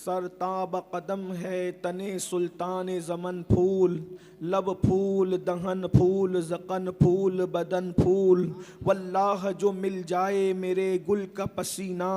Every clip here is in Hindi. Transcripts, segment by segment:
सरताब कदम है तने सुल्तान ज़मन फूल, लब फूल दहन फूल ज़क़न फूल बदन फूल। वल्लाह जो मिल जाए मेरे गुल का पसीना,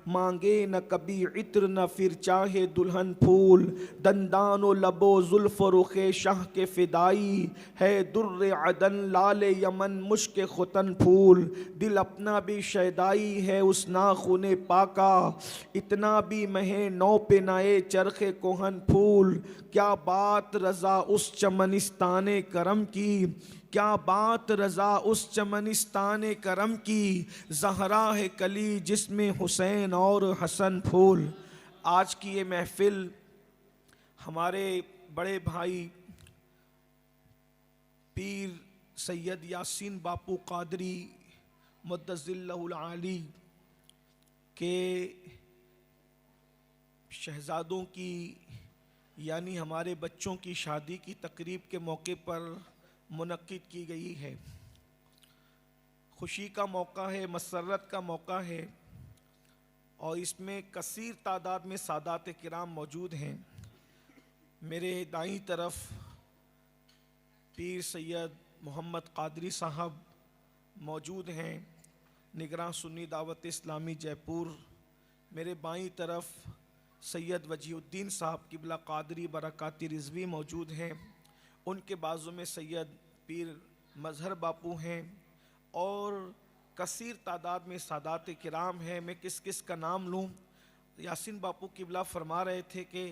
मांगे न कभी इत्र न फिर चाहे दुल्हन फूल। दंदानो लबो जुल्फ़ रुखे शाह के फ़िदाई, है दुर्र अदन लाल यमन मुश्क खुतन फूल। दिल अपना भी शैदाई है उस नाख़ुने पाका, इतना भी महे नौ पे नए चरखे कोहन फूल। क्या बात रज़ा उस चमनिस्ताने करम की, क्या बात रज़ा उस चमनिस्ताने करम की। ज़हरा है कली जिसमें हुसैन और हसन फूल। आज की ये महफ़िल हमारे बड़े भाई पीर सैयद यासीन बापू कादरी मुद्दज़िल्लहुल आली के शहज़ादों की यानी हमारे बच्चों की शादी की तकरीब के मौके पर मुनक्किद की गई है। खुशी का मौका है, मसरत का मौका है और इसमें कसीर तादाद में सादात किराम मौजूद हैं। मेरे दाईं तरफ पीर सैयद मोहम्मद कादरी साहब मौजूद हैं, निगरान सुन्नी दावत इस्लामी जयपुर। मेरे बाईं तरफ सैयद वजीउद्दीन साहब किबला कादरी बरकाती रिजवी मौजूद हैं। उनके बाजू में सैयद पीर मजहर बापू हैं और कसीर तादाद में सादात किराम हैं। मैं किस किस का नाम लूँ? यासीन बापू किबला फरमा रहे थे कि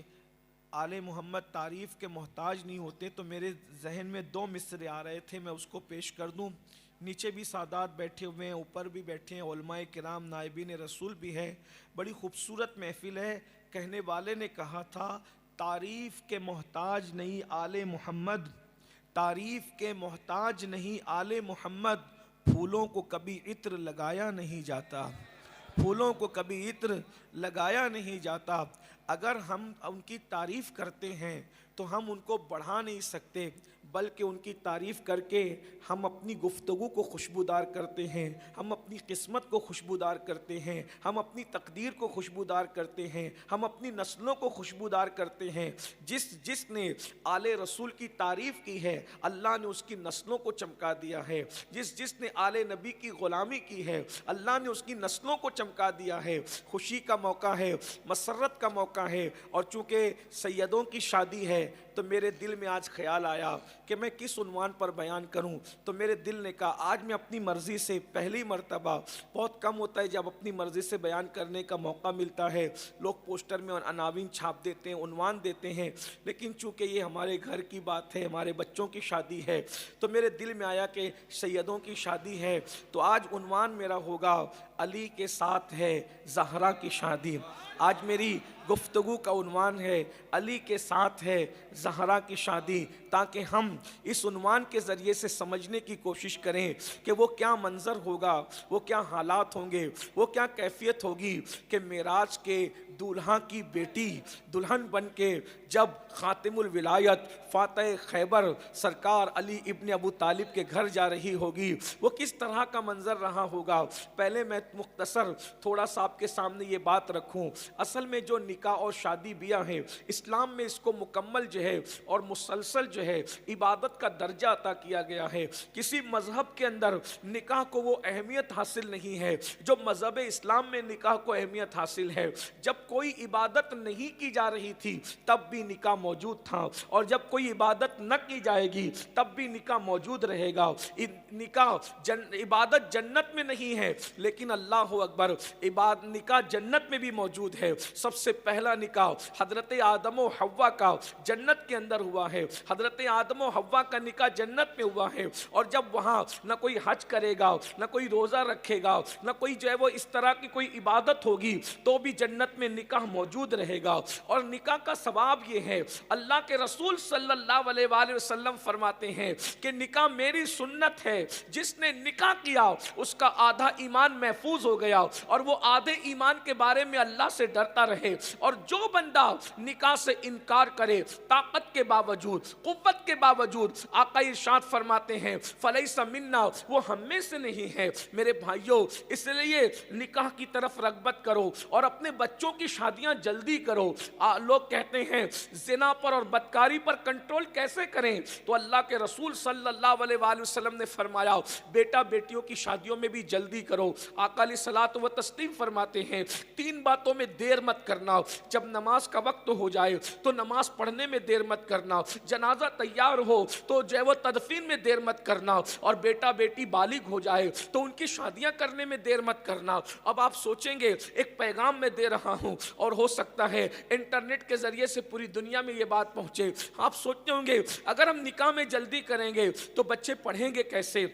आले मोहम्मद तारीफ़ के मोहताज नहीं होते, तो मेरे जहन में दो मिसरे आ रहे थे, मैं उसको पेश कर दूँ। नीचे भी सादात बैठे हुए हैं, ऊपर भी बैठे हैं, उलमाए किराम नाइबीन रसूल भी है। बड़ी खूबसूरत महफिल है। कहने वाले ने कहा था तारीफ़ के मोहताज नहीं आले मोहम्मद, तारीफ़ के मोहताज नहीं आले मोहम्मद। फूलों को कभी इत्र लगाया नहीं जाता, फूलों को कभी इत्र लगाया नहीं जाता। अगर हम उनकी तारीफ़ करते हैं तो हम उनको बढ़ा नहीं सकते, बल्कि उनकी तारीफ़ करके हम अपनी गुफ्तगू को खुशबूदार करते हैं, हम अपनी किस्मत को खुशबूदार करते हैं, हम अपनी तकदीर को खुशबूदार करते हैं, हम अपनी नस्लों को खुशबूदार करते हैं। जिसने आले रसूल की तारीफ़ की है अल्लाह ने उसकी नस्लों को चमका दिया है। जिसने आले नबी की ग़ुलामी की है अल्लाह ने उसकी नस्लों को चमका दिया है। खुशी का मौका है, मसरत का मौका है और चूँकि सैयदों की शादी है तो मेरे दिल में आज ख्याल आया कि मैं किस उन्वान पर बयान करूं। तो मेरे दिल ने कहा आज मैं अपनी मर्ज़ी से, पहली मर्तबा, बहुत कम होता है जब अपनी मर्ज़ी से बयान करने का मौका मिलता है। लोग पोस्टर में अनावीन छाप देते हैं, उन्वान देते हैं, लेकिन चूँकि ये हमारे घर की बात है, हमारे बच्चों की शादी है, तो मेरे दिल में आया कि सैयदों की शादी है तो आज उन्वान मेरा होगा अली के साथ है ज़हरा की शादी। आज मेरी गुफ्तगू का उन्वान है अली के साथ है ज़हरा की शादी, ताकि हम इस उन्वान के ज़रिए से समझने की कोशिश करें कि वो क्या मंज़र होगा, वो क्या हालात होंगे, वो क्या कैफियत होगी कि मेराज के दूल्हा की बेटी दुल्हन बन के जब ख़ातिमुल विलायत फ़ातिह खैबर सरकार अली इब्न अबू तालिब के घर जा रही होगी, वो किस तरह का मंज़र रहा होगा। पहले मैं मुख्तसर थोड़ा सा आपके सामने ये बात रखूं। असल में जो निकाह और शादी बियाह है इस्लाम में इसको मुकम्मल जो है और मुसलसल जो है इबादत का दर्जा अता किया गया है। किसी मजहब के अंदर निकाह को वो अहमियत हासिल नहीं है जो मजहब इस्लाम में निकाह को अहमियत हासिल है। जब कोई इबादत नहीं की जा रही थी तब भी निकाह मौजूद था और जब कोई इबादत न की जाएगी तब भी निकाह मौजूद रहेगा। इबादत जन्नत में नहीं है लेकिन अल्लाह अकबर निकाह जन्नत में भी मौजूद है। सबसे पहला निकाह हजरत आदम और हव्वा का जन्नत के अंदर हुआ है। हजरत आदम और हव्वा का निकाह जन्नत में हुआ है और जब वहाँ न कोई हज करेगा, न कोई रोज़ा रखेगा, न कोई जो है वो इस तरह की कोई इबादत होगी तो भी जन्नत में निकाह मौजूद रहेगा। और निकाह का सवाब ये है, अल्लाह के रसूल सल्लल्लाहु अलैहि वसल्लम फरमाते हैं कि निकाह मेरी सुन्नत है, जिसने निकाह किया उसका आधा ईमान महफूज हो गया और वो आधे ईमान के बारे में अल्लाह से डरता रहे। और जो बंदा निकाह से इनकार करे ताकत के बावजूद, कुव्वत के बावजूद, आका इरशाद फरमाते हैं फलैसा मिन्ना, वो हम में से नहीं है। मेरे भाइयों, इसलिए निकाह की तरफ रगबत करो और अपने बच्चों की शादियां जल्दी करो। लोग कहते हैं जिना पर और बदकारी पर कंट्रोल कैसे करें, तो अल्लाह के रसूल सल्लल्लाहु अलैहि वसल्लम ने फरमाया बेटा बेटियों की शादियों में भी जल्दी करो। आका अलैहिस्सलातु व तस्लीम फरमाते हैं 3 बातों में देर मत करना, जब नमाज का वक्त हो जाए तो नमाज पढ़ने में देर मत करना, जनाजा तैयार हो तो जो है वो तदफीन में देर मत करना, और बेटा बेटी बालिग हो जाए तो उनकी शादियां करने में देर मत करना। अब आप सोचेंगे एक पैगाम मैं दे रहा हूं और हो सकता है इंटरनेट के जरिए से पूरी दुनिया में ये बात पहुंचे। आप सोचते होंगे अगर हम निकाह में जल्दी करेंगे तो बच्चे पढ़ेंगे कैसे,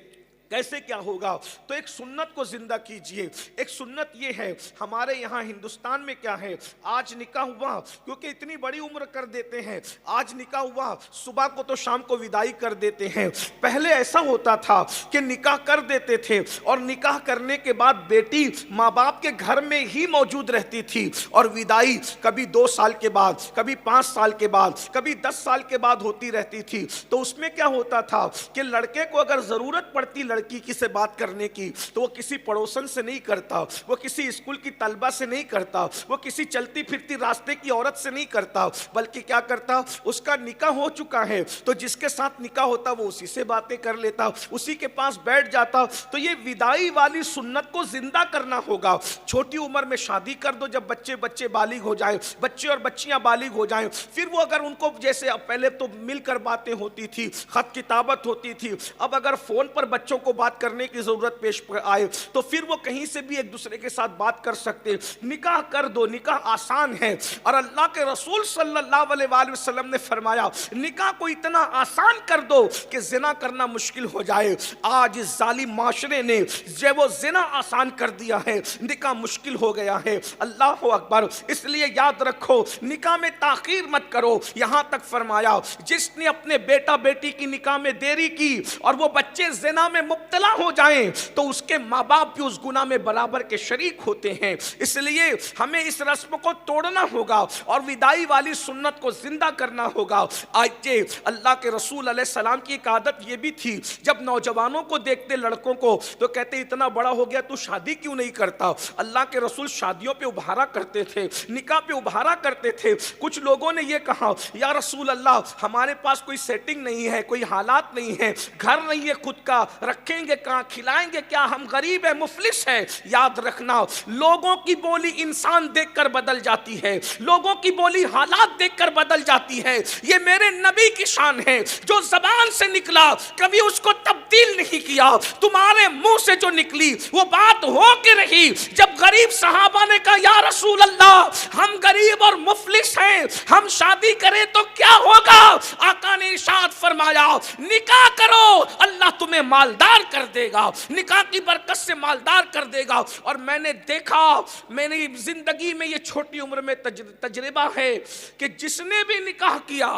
कैसे क्या होगा। तो एक सुन्नत को जिंदा कीजिए। एक सुन्नत ये है, हमारे यहाँ हिंदुस्तान में क्या है, आज निकाह हुआ, क्योंकि इतनी बड़ी उम्र कर देते हैं, आज निकाह हुआ सुबह को तो शाम को विदाई कर देते हैं। पहले ऐसा होता था कि निकाह कर देते थे और निकाह करने के बाद बेटी माँ बाप के घर में ही मौजूद रहती थी और विदाई कभी 2 साल के बाद, कभी 5 साल के बाद, कभी 10 साल के बाद होती रहती थी। तो उसमें क्या होता था कि लड़के को अगर जरूरत पड़ती लड़की की से बात करने की तो वो किसी पड़ोसन से नहीं करता, वो किसी स्कूल की तलबा से नहीं करता, वो किसी चलती फिरती रास्ते की औरत से नहीं करता, बल्कि क्या करता, उसका निकाह हो चुका है तो जिसके साथ निकाह होता वो उसी से बातें कर लेता, उसी के पास बैठ जाता। तो ये विदाई वाली सुन्नत को जिंदा करना होगा। छोटी उम्र में शादी कर दो, जब बच्चे बालिग हो जाए, बच्चे और बच्चियां बालिग हो जाएं, फिर वो अगर उनको जैसे पहले तो मिलकर बातें होती थी, खत किताबत होती थी, अब अगर फोन पर बच्चों को बात करने की जरूरत पेश आए तो फिर वो कहीं से भी एक दूसरे के साथ बात कर सकते। निकाह कर दो, निकाह आसान है। और अल्लाह के रसूल सल्लल्लाहु अलैहि वसल्लम ने फरमाया निकाह को इतना आसान कर दो कि जिना करना मुश्किल हो जाए। आज इस जालिम माशरे ने जो वो जिना आसान कर दिया है, निकाह मुश्किल हो गया है। अल्लाह अकबर। इसलिए याद रखो निकाह में ताखीर मत करो। यहां तक फरमाया जिसने अपने बेटा बेटी की निकाह में देरी की और वो बच्चे जिना में मुब्तला हो जाएं तो उसके माँ बाप भी उस गुनाह में बराबर के शरीक होते हैं। इसलिए हमें इस रस्म को तोड़ना होगा और विदाई वाली सुन्नत को जिंदा करना होगा। आज अल्लाह के रसूल अलैहि सलाम की एक आदत ये भी थी, जब नौजवानों को देखते लड़कों को तो कहते इतना बड़ा हो गया तू शादी क्यों नहीं करता। अल्लाह के रसूल शादियों पे उभारा करते थे, निकाह पे उभारा करते थे। कुछ लोगों ने ये कहा या रसूल अल्लाह हमारे पास कोई सेटिंग नहीं है, कोई हालात नहीं है, घर नहीं है खुद का, रखेंगे कहाँ, खिलाएंगे क्या, हम गरीब है, मुफलिस है। याद रखना लोगों की बोली इंसान देखकर बदल जाती है, लोगों की बोली हालात देखकर बदल जाती है। ये मेरे नबी की शान है, जो जबान से निकला कभी उसको तब्दील नहीं किया। तुम्हारे मुंह से जो निकली वो बात हो के रही। जब गरीब सहाबा ने कहा या रसूल अल्लाह हम गरीब और मुफलिस हैं, हम शादी करें तो क्या होगा, आका ने इरशाद फरमाया निकाह करो अल्लाह तुम्हें मालदार कर देगा, निकाह की बरकत से मालदार कर देगा। और मैंने देखा, मैंने जिंदगी में ये छोटी उम्र में तजर्बा है कि जिसने भी निकाह किया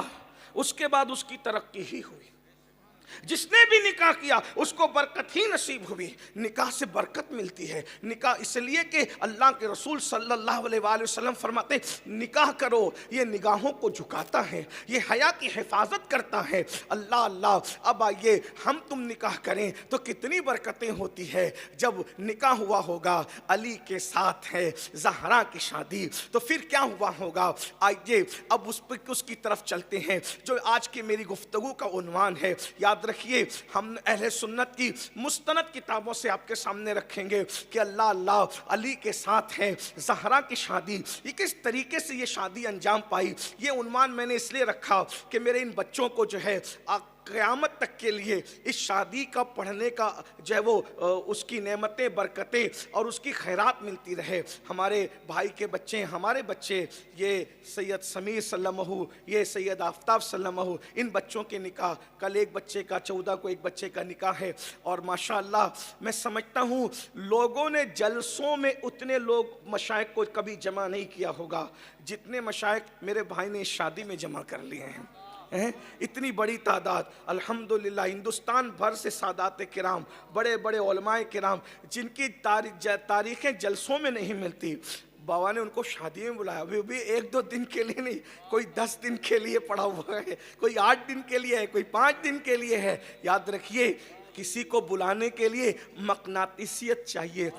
उसके बाद उसकी तरक्की ही हुई। जिसने भी निकाह किया उसको बरकत ही नसीब हुई। निकाह से बरकत मिलती है। निकाह इसलिए कि अल्लाह के रसूल सल्लल्लाहु अलैहि वसल्लम फरमाते निकाह करो, ये निगाहों को झुकाता है, ये हया की हिफाजत करता है। अल्लाह अल्लाह। अब आइए हम तुम निकाह करें तो कितनी बरकतें होती है। जब निकाह हुआ होगा, अली के साथ है ज़हरा की शादी, तो फिर क्या हुआ होगा। आइए अब उसकी तरफ चलते हैं जो आज की मेरी गुफ्तगू का उन्वान है। याद रखिए हम अहले सुन्नत की मुस्तनद किताबों से आपके सामने रखेंगे कि अल्लाह अल्लाह अली के साथ है ज़हरा की शादी, ये किस तरीके से ये शादी अंजाम पाई। ये उन्वान मैंने इसलिए रखा कि मेरे इन बच्चों को जो है क़यामत तक के लिए इस शादी का पढ़ने का जो है वो उसकी नेमतें, बरकतें और उसकी खैरात मिलती रहे। हमारे भाई के बच्चे, हमारे बच्चे, ये सैयद समीर सल्लमहु, ये सैयद आफ्ताब सल्लमहु, इन बच्चों के निकाह, कल एक बच्चे का 14 को एक बच्चे का निकाह है। और माशाअल्लाह मैं समझता हूँ लोगों ने जलसों में उतने लोग मशाइख को कभी जमा नहीं किया होगा जितने मशाइख मेरे भाई ने इस शादी में जमा कर लिए हैं। इतनी बड़ी तादाद अल्हम्दुलिल्लाह। हिंदुस्तान भर से सादात किराम, बड़े बड़े उलमाए किराम जिनकी तारीखें जलसों में नहीं मिलती, बाबा ने उनको शादी में बुलाया। अभी भी 1-2 दिन के लिए नहीं, कोई 10 दिन के लिए पड़ा हुआ है, कोई 8 दिन के लिए है, कोई 5 दिन के लिए है। याद रखिए किसी को बुलाने के लिए मकनातिसियत चाहिए,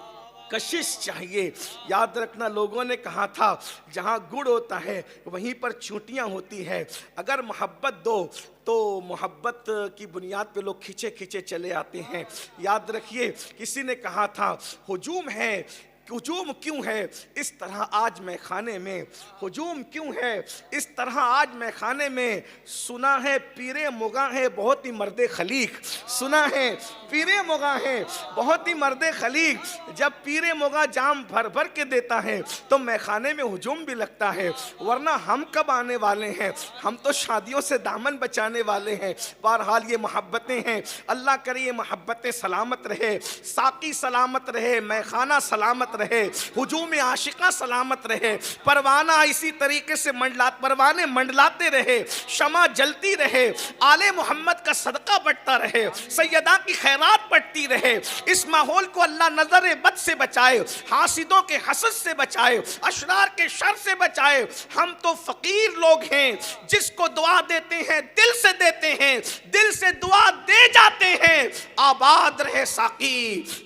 कशिश चाहिए। याद रखना, लोगों ने कहा था जहाँ गुड़ होता है वहीं पर चूंटियाँ होती है। अगर मोहब्बत दो तो मोहब्बत की बुनियाद पे लोग खींचे खींचे चले आते हैं। याद रखिए, किसी ने कहा था हुजूम है, हुजूम क्यों है इस तरह आज मैं खाने में, हुजूम क्यों है इस तरह आज मैं खाने में। सुना है पीरे मुगा है बहुत ही मर्दे खलीक, सुना है पीरे मुगा है बहुत ही मर्दे खलीक। जब पीरे मुगा जाम भर भर के देता है तो मैं खाने में हुजूम भी लगता है, वरना हम कब आने वाले हैं, हम तो शादियों से दामन बचाने वाले हैं। बहरहाल ये मोहब्बतें हैं, अल्लाह करे ये मोहब्बतें सलामत रहे, साकी सलामत रहे, मैखाना सलामत रहे, हुजूम आशिका सलामत रहे, परवाना इसी तरीके से परवाने मंडलाते रहे, शमा जलती रहे, आले मोहम्मद का सदका बढ़ता रहे, सैयदा की खैरात बढ़ती रहे। इस माहौल को अल्लाह नजर बद से बचाए, हासिदों के हसद से बचाए, अशरार के शर से बचाए। हम तो फकीर लोग हैं, जिसको दुआ देते हैं दिल से देते हैं, दिल से दुआ दे जाते हैं। आबाद रहे साकी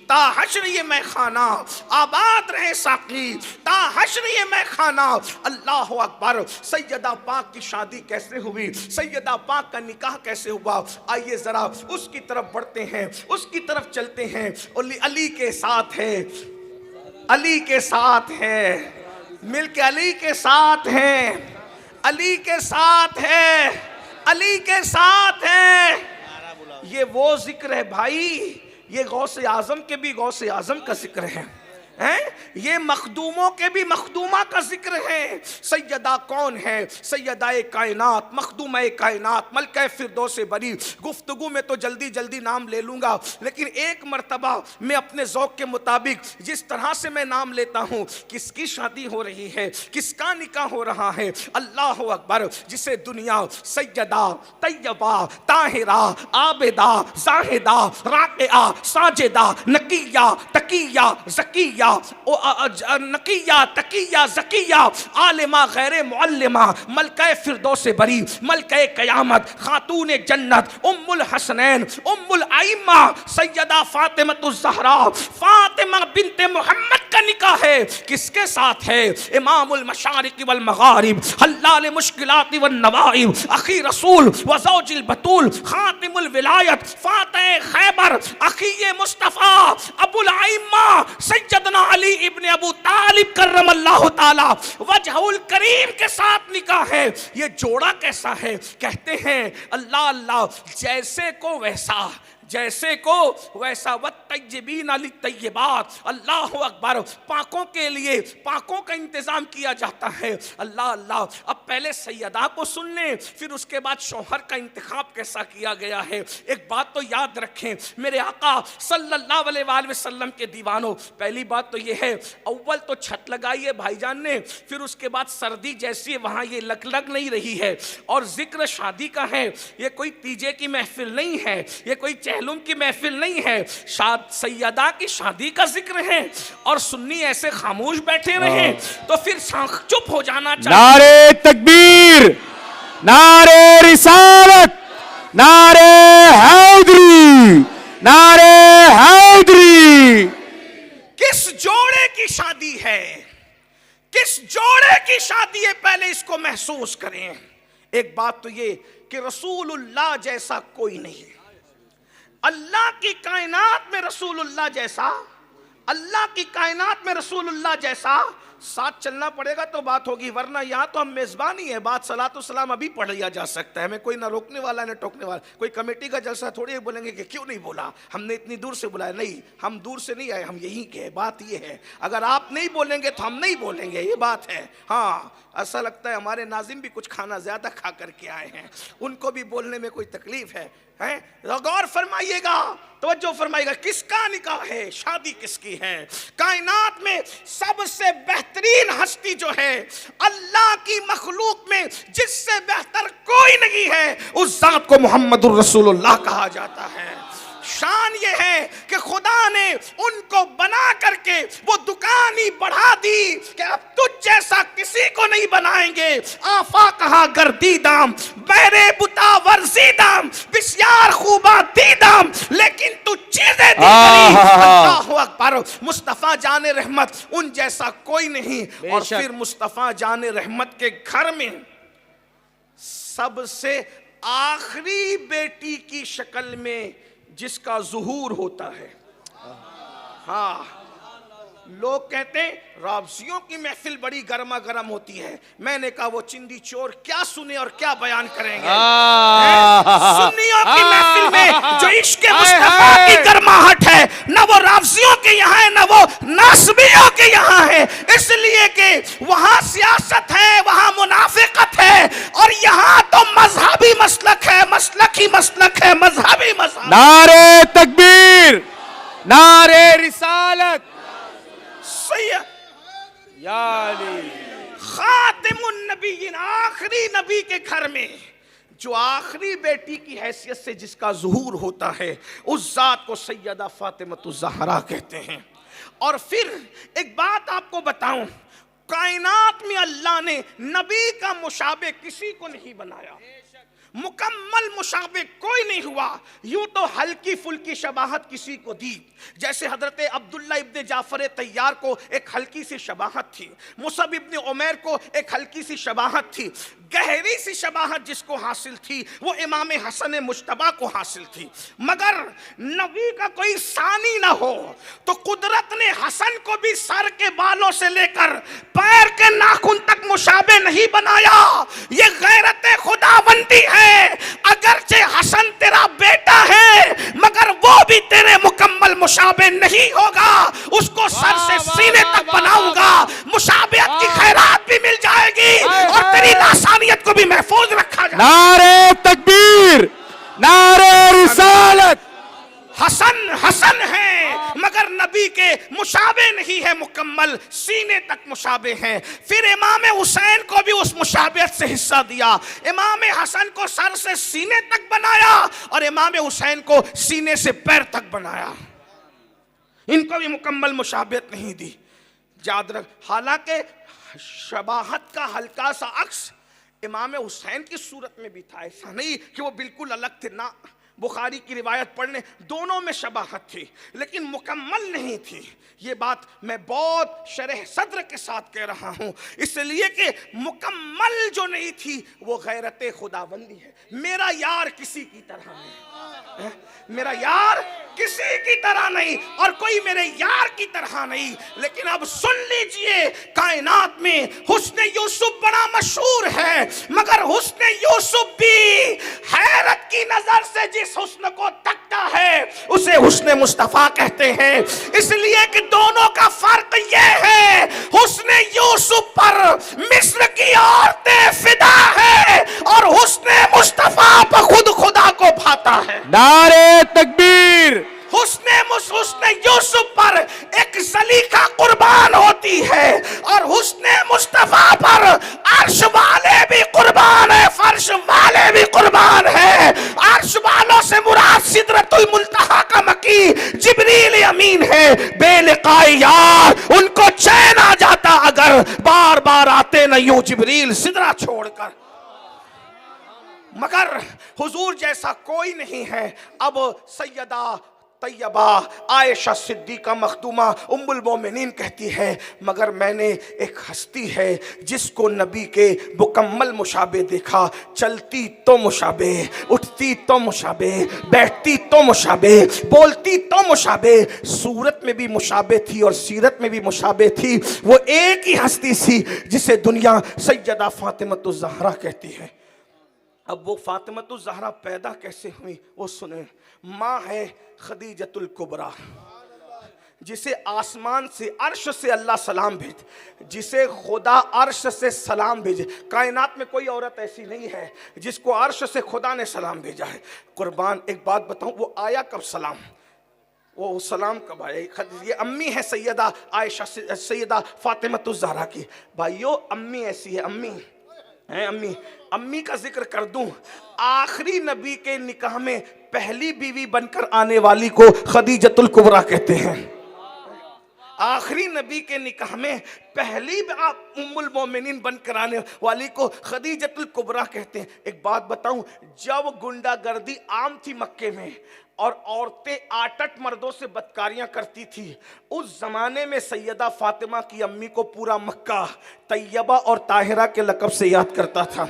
ता हश्र ये मैखाना, आबाद रहे साकी ता हश्र ये मैखाना। अल्लाह अकबर। सैयदा पाक की शादी कैसे हुई, सैयदा पाक का निकाह कैसे हुआ, आइए जरा उसकी तरफ बढ़ते हैं, उसकी तरफ चलते हैं। अली के साथ है, अली के साथ है, मिलके अली के साथ है, अली के साथ है, अली के साथ है। ये वो जिक्र है भाई, ये गौसे आजम के भी गौसे आजम का जिक्र है, ये मखदूमों के भी मखदूमा का जिक्र है। सैयदा कौन है, सैयदाए कायनात, मखदूमाए कायनात, मलका फिरदौस बरी। गुफ्तगू में तो जल्दी जल्दी नाम ले लूंगा, लेकिन एक मर्तबा मैं अपने ज़ौक़ के मुताबिक जिस तरह से मैं नाम लेता हूँ, किसकी शादी हो रही है, किसका निकाह हो रहा है। अल्लाह अकबर। जिसे दुनिया सैयदा तैयबा ताहिरा आबिदा जाहिदा राक़िआ साजिदा नकिया तकिया ज़किया नकिया तकिया ज़किया आलिमा गैर मुअल्लिमा, मलका फिरदौस बरी, मलका क़यामत, खातून जन्नत, उम्मुल हसनैन, उम्मुल आइम्मा, सैयदा फातिमतुज़ ज़हरा, फातिमा बिन्ते मोहम्मद का निकाह है। किसके साथ है? इमामुल मशारिक़ वल मग़ारिब, हल्लाल मुश्किलात वन नवाइब, अखी रसूल व ज़ौजिल बतूल, खातिमुल विलायत, फातिह खैबर, अखी मुस्तफ़ा, अबुल आइम्मा, सैयदना अली इब्ने अबू तालिब करमल्लाहु ताला वजहुल करीम के साथ निकाह है। ये जोड़ा कैसा है? कहते हैं अल्लाह अल्लाह, जैसे को वैसा, जैसे को वैसा। वत्तय्यबीन लित्तय्यबात, अल्लाह अकबर। पाकों के लिए पाकों का इंतजाम किया जाता है। अल्लाह अल्लाह। अब पहले सैयदा को सुन लें, फिर उसके बाद शौहर का इंतखाब कैसा किया गया है। एक बात तो याद रखें मेरे आका सल्लल्लाहु अलैहि वसल्लम के दीवानों, पहली बात तो ये है, अव्वल तो छत लगाई है भाईजान ने, फिर उसके बाद सर्दी जैसी है वहाँ ये लग नहीं रही है। और जिक्र शादी का है, ये कोई तीजे की महफिल नहीं है, ये कोई चहलुम की महफिल नहीं है। सैयदा की शादी का जिक्र है और सुन्नी ऐसे खामोश बैठे रहे तो फिर चुप हो जाना चाहिए। नारे तकबीर, नारे रिसालत, नारे हैदरी, नारे हैदरी। किस जोड़े की शादी है, किस जोड़े की शादी है, पहले इसको महसूस करें। एक बात तो ये कि रसूलुल्लाह जैसा कोई नहीं, अल्लाह की कायनात में रसूलुल्लाह जैसा, अल्लाह की कायनात में रसूलुल्लाह जैसा साथ चलना पड़ेगा तो बात होगी, वरना यहाँ तो हम मेज़बानी है। बात सलातो सलाम अभी पढ़ लिया जा सकता है, हमें कोई ना रोकने वाला ना टोकने वाला। कोई कमेटी का जलसा थोड़ी बोलेंगे कि क्यों नहीं बोला, हमने इतनी दूर से बुलाया। नहीं, हम दूर से नहीं आए, हम यहीं के। बात ये है, अगर आप नहीं बोलेंगे तो हम नहीं बोलेंगे, ये बात है। हाँ, ऐसा लगता है हमारे नाजिम भी कुछ खाना ज़्यादा खा करके आए हैं, उनको भी बोलने में कोई तकलीफ है। गौर फरमाइएगा, तवज्जो फरमाइएगा, किसका निकाह है, शादी किसकी है। कायनात में सबसे बेहतरीन हस्ती जो है, अल्लाह की मखलूक में जिससे बेहतर कोई नहीं है, उस जात को मोहम्मदुर रसूलुल्लाह कहा जाता है। शान ये है कि खुदा ने उनको बना करके वो दुकान ही बढ़ा दी कि अब तुझ जैसा किसी को नहीं बनाएंगे। आफा कहा गर्दी दाम, बहरे बुता वर्जीदाम बिस्यार खूबा दीदाम, लेकिन तू चीजें दी गई। अल्लाहु अकबर। मुस्तफा जाने रहमत उन जैसा कोई नहीं। और फिर मुस्तफा जाने रहमत के घर में सबसे आखिरी बेटी की शक्ल में जिसका ज़ुहूर होता है। हाँ, लोग कहते हैं राबजियों की महफिल बड़ी गर्मा गर्म होती है। मैंने कहा वो चिंदी चोर क्या सुने और क्या बयान करेंगे। सुन्नियों की महफिल में जो इश्क मुस्तफा की गर्माहट है, ना वो राबजियों के यहाँ है, ना वो नासबियों के यहाँ है। इसलिए कि वहां सियासत है, वहां मुनाफिकत है, और यहाँ तो मजहबी मसलक है, मसलक ही मसलक है, मजहबी मसलक। नारे तकबीर, नारे रिसालत, खातिमुन नबीयीन, आखिरी नबी के घर में जो आखिरी बेटी की हैसियत से जिसका ज़ुहूर होता है, उस जात को सैयदा फातिमतुज़ ज़हरा कहते हैं। और फिर एक बात आपको बताऊं, कायनात में अल्लाह ने नबी का मुशाबे किसी को नहीं बनाया, मुकम्मल मुशाबे कोई नहीं हुआ। यूं तो हल्की फुल्की शबाहत किसी को दी, जैसे हजरत अब्दुल्ला इब्ने जाफर तैयार को एक हल्की सी शबाहत थी, मुसअब इब्ने उमैर को एक हल्की सी शबाहत थी। गहरी सी शबाहत जिसको हासिल थी वो इमाम हसन मुज्तबा को हासिल थी। मगर नबी का कोई सानी ना हो तो कुदरत ने हसन को भी सर के बालों से लेकर पैर के नाखून तक मुशाबे नहीं बनाया। ये गैरत खुदाबंदी है। अगरचे हसन तेरा बेटा है, मगर वो भी तेरे मुकम्मल मुशाबे नहीं होगा। उसको सर से सीने तक बनाऊंगा, मुशाबेहत की खैरात भी मिल जाएगी और तेरी लासानियत को भी महफूज रखा जाएगा। नारे तकबीर, नारे रिसालत। हसन हसन है मगर नबी के मुशाबे नहीं है, मुकम्मल सीने तक मुशाबे हैं। फिर इमाम हुसैन को भी उस मुशाबेत से हिस्सा दिया। इमाम हसन को सर से सीने तक बनाया और इमाम हुसैन को सीने से पैर तक बनाया। इनको भी मुकम्मल मुशाबेत नहीं दी। याद रख, हालांकि शबाहत का हल्का सा अक्स इमाम हुसैन की सूरत में भी था, ऐसा नहीं कि वो बिल्कुल अलग थे ना। बुखारी की रिवायत पढ़ने दोनों में शबाहत थी, लेकिन मुकम्मल नहीं थी। ये बात मैं बहुत शरह सद्र के साथ कह रहा हूँ, इसलिए कि मुकम्मल जो नहीं थी वो गैरत खुदाबंदी है। मेरा यार किसी की तरह नहीं, मेरा यार किसी की तरह नहीं और कोई मेरे यार की तरह नहीं। लेकिन अब सुन लीजिए, कायनात में हुस्न यूसुफ बड़ा मशहूर है, मगर हुस्न यूसुफ भी हैरत की नजर से जिस हुस्न को तकता है उसे हुस्न मुस्तफा कहते हैं। इसलिए कि दोनों का फर्क यह है, हुस्न यूसुफ पर मिस्र की औरतें फिदा है और हुस्न मुस्तफा पर खुद खुदा को भाता है। नारे तकबीर। हुस्न यूसुफ पर एक सलीका कुर्बान होती है और हुस्न मुस्तफा पर अर्श वाले भी कुर्बान है, फर्श वाले भी कुर्बान है। अर्श वालों से मुराद सिदरतुल मुंतहा का मकी जिब्रील अमीन है। बेलिकाए यार उनको चैन आ जाता अगर बार बार आते न यूं जिब्रील सिदरा छोड़कर। मगर हुजूर जैसा कोई नहीं है। अब सैयदा तैयबा आयशा सिद्दीका मखदूमा उम्मुल मोमिनीन कहती है, मगर मैंने एक हस्ती है जिसको नबी के मुकम्मल मुशाबे देखा। चलती तो मुशाबे, उठती तो मुशाबे, बैठती तो मुशाबे, बोलती तो मुशाबे, सूरत में भी मुशाबे थी और सीरत में भी मुशाबे थी। वो एक ही हस्ती थी जिसे दुनिया सैयदा फातिमतुज़ ज़हरा कहती है। अब वो फातिमतुज़ ज़हरा पैदा कैसे हुई वो सुने। माँ है खदीजतुल कुबरा, जिसे आसमान से अर्श से अल्लाह सलाम भेज, जिसे खुदा अर्श से सलाम भेजे। कायनात में कोई औरत ऐसी नहीं है जिसको अर्श से खुदा ने सलाम भेजा है। कुर्बान एक बात बताऊं, वो आया कब सलाम, वो सलाम कब आया? ये अम्मी है सैयदा आयशा, सैयदा फातिमतुज़ ज़हरा की। भाइयों अम्मी ऐसी है, अम्मी है, अम्मी अम्मी का जिक्र कर दूं, आखिरी नबी के निकाह में पहली बीवी बनकर आने वाली को खदीजतुल कुबरा कहते हैं। आखिरी नबी के निकाह में पहली आप उम्मुल मोमिनीन बन कराने वाली को खदीजतुल कुबरा कहते हैं। एक बात बताऊं, जब गुंडागर्दी आम थी मक्के में और औरतें 8 मर्दों से बदकारियां करती थी, उस जमाने में सैयदा फातिमा की अम्मी को पूरा मक्का तैयबा और ताहिरा के लक़ब से याद करता था।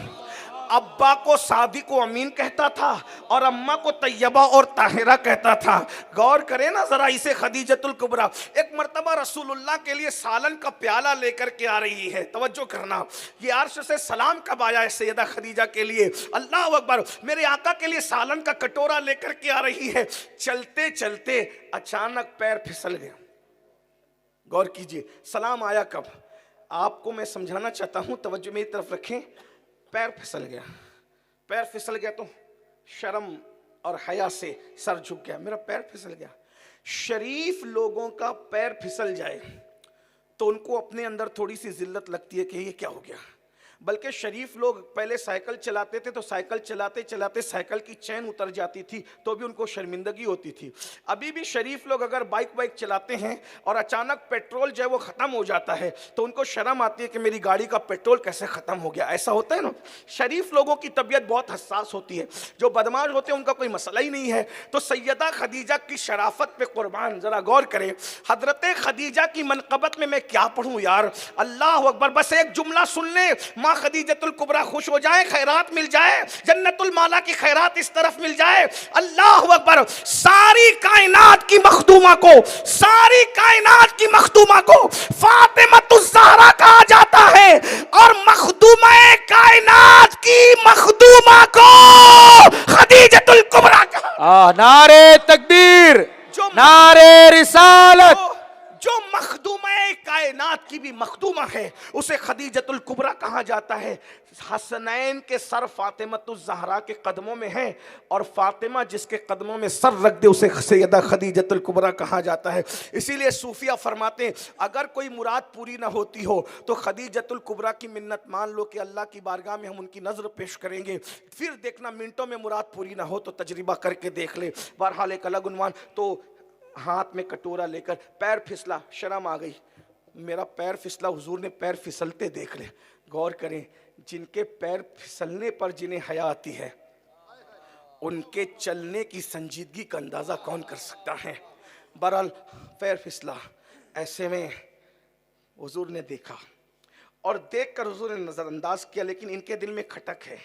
अब्बा को सादी को अमीन कहता था और अम्मा को तैयबा और ताहिरा कहता था। गौर करें ना जरा इसे खदीजतुल कुबरा। एक मर्तबा रसूलुल्लाह के लिए सालन का प्याला लेकर के आ रही है, तवज्जो करना, ये अर्श से सलाम कब आया है सैयदा खदीजा के लिए, अल्लाह अकबर, मेरे आका के लिए सालन का कटोरा लेकर के आ रही है। चलते चलते अचानक पैर फिसल गया। गौर कीजिए, सलाम आया कब, आपको मैं समझाना चाहता हूं, तवज्जो मेरी तरफ रखें। पैर फिसल गया, पैर फिसल गया तो शर्म और हया से सर झुक गया, मेरा पैर फिसल गया। शरीफ लोगों का पैर फिसल जाए तो उनको अपने अंदर थोड़ी सी जिल्लत लगती है कि ये क्या हो गया। बल्कि शरीफ लोग पहले साइकिल चलाते थे तो साइकिल चलाते चलाते साइकिल की चैन उतर जाती थी तो भी उनको शर्मिंदगी होती थी। अभी भी शरीफ लोग अगर बाइक चलाते हैं और अचानक पेट्रोल जो है वो ख़त्म हो जाता है तो उनको शर्म आती है कि मेरी गाड़ी का पेट्रोल कैसे ख़त्म हो गया। ऐसा होता है ना, शरीफ लोगों की तबीयत बहुत हसास होती है, जो बदमाश होते हैं उनका कोई मसला ही नहीं है। तो सैयदा खदीजा की शराफत पे कुर्बान, ज़रा गौर करें, हजरत खदीजा की मनक़बत में मैं क्या पढ़ूँ यार, अल्लाह अकबर। बस एक जुमला सुन ले, माँ खदीजतुल कुबरा खुश हो जाए, खैरात मिल जाए, जन्नतुल माला की खैरात इस तरफ मिल जाए, अल्लाह अकबर। सारी कायनात की मखदूमा को, सारी कायनात की मखदूमा को फातिमातुज़ ज़हरा कहा जाता है और मखदूमा कायनात की मखदूमा को खदीजतुल कुबरा कहा। नारे तकबीर, नारे रिसालत। जो मखदूमा कायनात की भी मखदूमा है उसे खदीजतुल कुबरा कहा जाता है। हसनैन के सर फातिमातुज़ ज़हरा के कदमों में है और फातिमा जिसके कदमों में सर रख दे उसे सैयदा खदीजतुल कुबरा कहा जाता है। इसीलिए सूफिया फरमाते हैं अगर कोई मुराद पूरी ना होती हो तो खदीजतुल कुबरा की मिन्नत मान लो कि अल्लाह की बारगाह में हम उनकी नज़र पेश करेंगे, फिर देखना मिनटों में मुराद पूरी ना हो तो तजर्बा करके देख ले। बहरहाल एक अलग उन्वान। तो हाथ में कटोरा लेकर पैर फिसला, शर्म आ गई, मेरा पैर फिसला, हुजूर ने पैर फिसलते देख ले। गौर करें, जिनके पैर फिसलने पर जिन्हें हया आती है उनके चलने की संजीदगी का अंदाज़ा कौन कर सकता है। बहरहाल पैर फिसला, ऐसे में हुजूर ने देखा और देखकर हुजूर ने नज़रअंदाज किया, लेकिन इनके दिल में खटक है,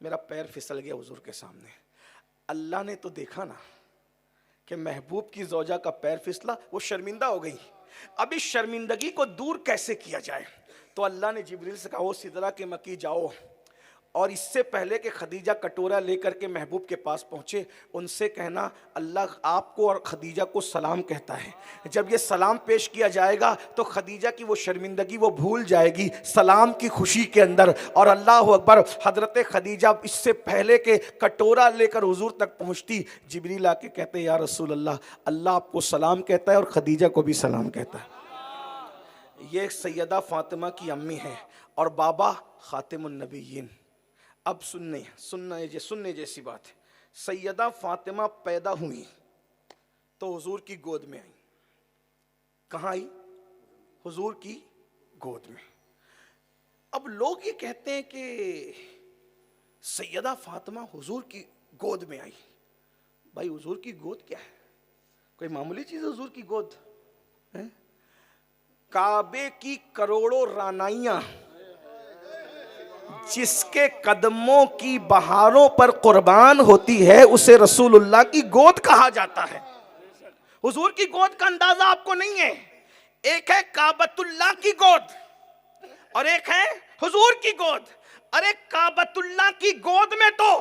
मेरा पैर फिसल गया हुजूर के सामने। अल्लाह ने तो देखा ना कि महबूब की ज़ौजा का पैर फिसला, वो शर्मिंदा हो गई। अब इस शर्मिंदगी को दूर कैसे किया जाए, तो अल्लाह ने जिब्रील से कहा वो सिदरा के मकी जाओ और इससे पहले कि खदीजा कटोरा लेकर के महबूब के पास पहुँचे उनसे कहना अल्लाह आपको और खदीजा को सलाम कहता है। जब ये सलाम पेश किया जाएगा तो खदीजा की वो शर्मिंदगी वो भूल जाएगी सलाम की खुशी के अंदर। और अल्लाह अकबर, हज़रत खदीजा इससे पहले के कटोरा लेकर हुजूर तक पहुँचती, जिब्रील आके कहते या रसूल अल्लाह, अल्लाह आपको सलाम कहता है और खदीजा को भी सलाम कहता है। ये सैयदा फातिमा की अम्मी है और बाबा खातिमुन नबीयीन। अब सुनने जैसी बात है, सैयदा फातिमा पैदा हुई तो हुजूर की गोद में आई। कहाँ आई? हुजूर की गोद में। अब लोग ये कहते हैं कि सैयदा फातिमा हुजूर की गोद में आई। भाई हुजूर की गोद क्या है? कोई मामूली चीज़ है हुजूर की गोद है? काबे की करोड़ों रानाइयां जिसके कदमों की बहारों पर कुर्बान होती है उसे रसूलुल्लाह की गोद कहा जाता है। हुजूर की गोद का अंदाजा आपको नहीं है। एक है काबतुल्लाह की गोद और एक है हुजूर की गोद। अरे काबतुल्लाह की गोद में तो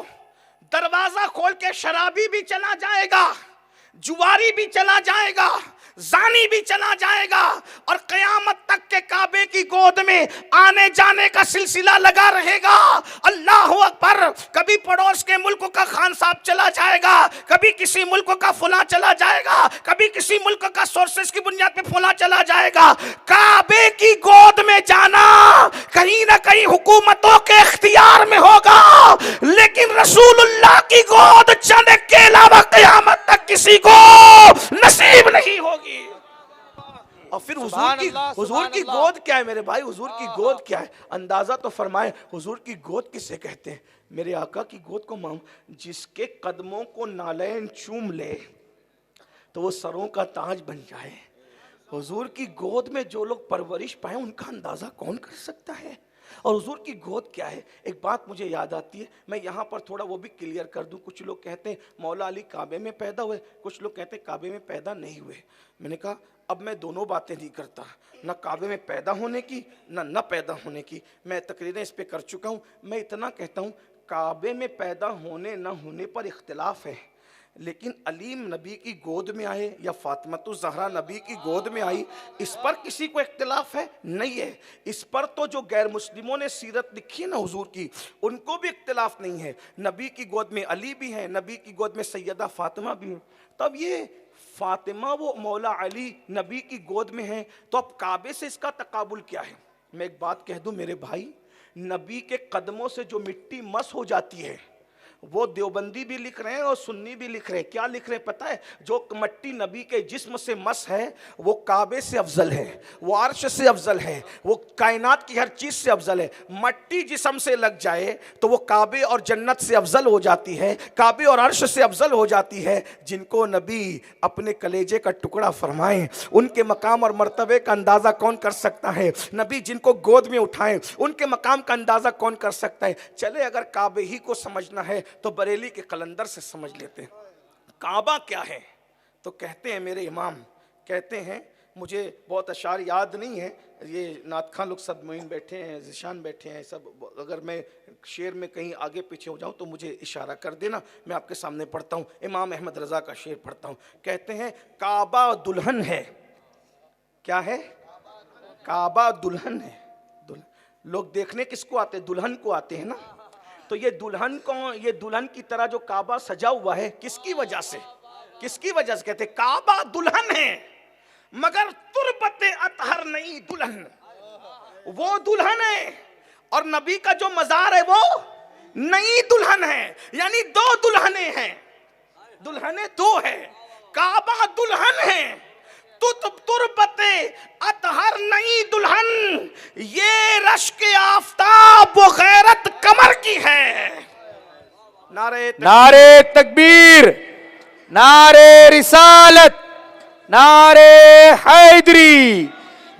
दरवाजा खोल के शराबी भी चला जाएगा, जुआरी भी चला जाएगा, जानी भी चला जाएगा और कयामत तक के काबे की गोद में आने जाने का सिलसिला लगा रहेगा। अल्लाह अकबर। कभी पड़ोस के मुल्क का खान साहब चला जाएगा, कभी किसी मुल्क का फुला चला जाएगा, कभी किसी मुल्क का सोर्सेस की बुनियाद पे फुला चला जाएगा। काबे की गोद में जाना कहीं ना कहीं हुकूमतों के इख्तियार में होगा, लेकिन रसूलुल्लाह की गोद जाने के अलावा कयामत तक किसी को नसीब नहीं होगी। और फिर सुभान हुजूर अल्लाह, की सुभान गोद क्या है मेरे भाई, हुजूर की गोद क्या है, अंदाजा तो फरमाए हुजूर की गोद किसे कहते हैं। मेरे आका की गोद को माम, जिसके कदमों को नालैन चूम ले तो वो सरों का ताज बन जाए। हुजूर की गोद में जो लोग परवरिश पाए उनका अंदाजा कौन कर सकता है। और हुजूर की गोद क्या है, एक बात मुझे याद आती है, मैं यहाँ पर थोड़ा वो भी क्लियर कर दूँ। कुछ लोग कहते हैं मौला अली काबे में पैदा हुए, कुछ लोग कहते हैं काबे में पैदा नहीं हुए। मैंने कहा अब मैं दोनों बातें नहीं करता, ना काबे में पैदा होने की ना पैदा होने की, मैं तकरीरें इस पर कर चुका हूँ। मैं इतना कहता हूँ काबे में पैदा होने ना होने पर इख्तिलाफ है, लेकिन अलीम नबी की गोद में आए या फातिमतुज़ ज़हरा नबी की गोद में आई, इस पर किसी को इख्तिलाफ है नहीं है। इस पर तो जो गैर मुस्लिमों ने सीरत लिखी है ना हुजूर की, उनको भी इख्तिलाफ नहीं है। नबी की गोद में अली भी है, नबी की गोद में सैयदा फातिमा भी है। तब ये फातिमा वो मौला अली नबी की गोद में है, तो अब काबे से इसका तकाबुल क्या है। मैं एक बात कह दूं मेरे भाई, नबी के कदमों से जो मिट्टी मस हो जाती है, वो देवबंदी भी लिख रहे हैं और सुन्नी भी लिख रहे हैं। क्या लिख रहे हैं पता है, जो मट्टी नबी के जिस्म से मस है वो काबे से अफजल है, वो अर्श से अफजल है, वो कायनात की हर चीज से अफजल है। मट्टी जिस्म से लग जाए तो वो काबे और जन्नत से अफजल हो जाती है, काबे और अर्श से अफजल हो जाती है। जिनको नबी अपने कलेजे का टुकड़ा फरमाएं, उनके मकाम और मर्तबे का अंदाजा कौन कर सकता है। नबी जिनको गोद में उठाएं, उनके मकाम का अंदाजा कौन कर सकता है। चले अगर काबे ही को समझना है तो बरेली के कलंदर से समझ लेते हैं काबा क्या है। तो कहते हैं मेरे इमाम कहते हैं, मुझे बहुत अशार याद नहीं है, ये नात खां लोग सब मोइन बैठे हैं, जिशान बैठे हैं सब, अगर मैं शेर में कहीं आगे पीछे हो जाऊं तो मुझे इशारा कर देना, मैं आपके सामने पढ़ता हूं। इमाम अहमद रजा का शेर पढ़ता हूं। कहते हैं काबा दुल्हन है। क्या है? काबा दुल्हन है। लोग देखने किसको आते हैं? दुल्हन को आते हैं ना। तो ये दुल्हन को, ये दुल्हन की तरह जो काबा सजा हुआ है, किसकी वजह से? किसकी वजह से? कहते काबा दुल्हन है मगर तुरबते अतहर नहीं दुल्हन, वो दुल्हन है। और नबी का जो मजार है वो नई दुल्हन है, यानी दो दुल्हने हैं, दुल्हने दो है। काबा दुल्हन है, तुरबते अतहर नई दुल्हन, ये रश्क आफताब वो गैरत कमर की है। नारे तकबीर, नारे रिसालत, नारे हैदरी,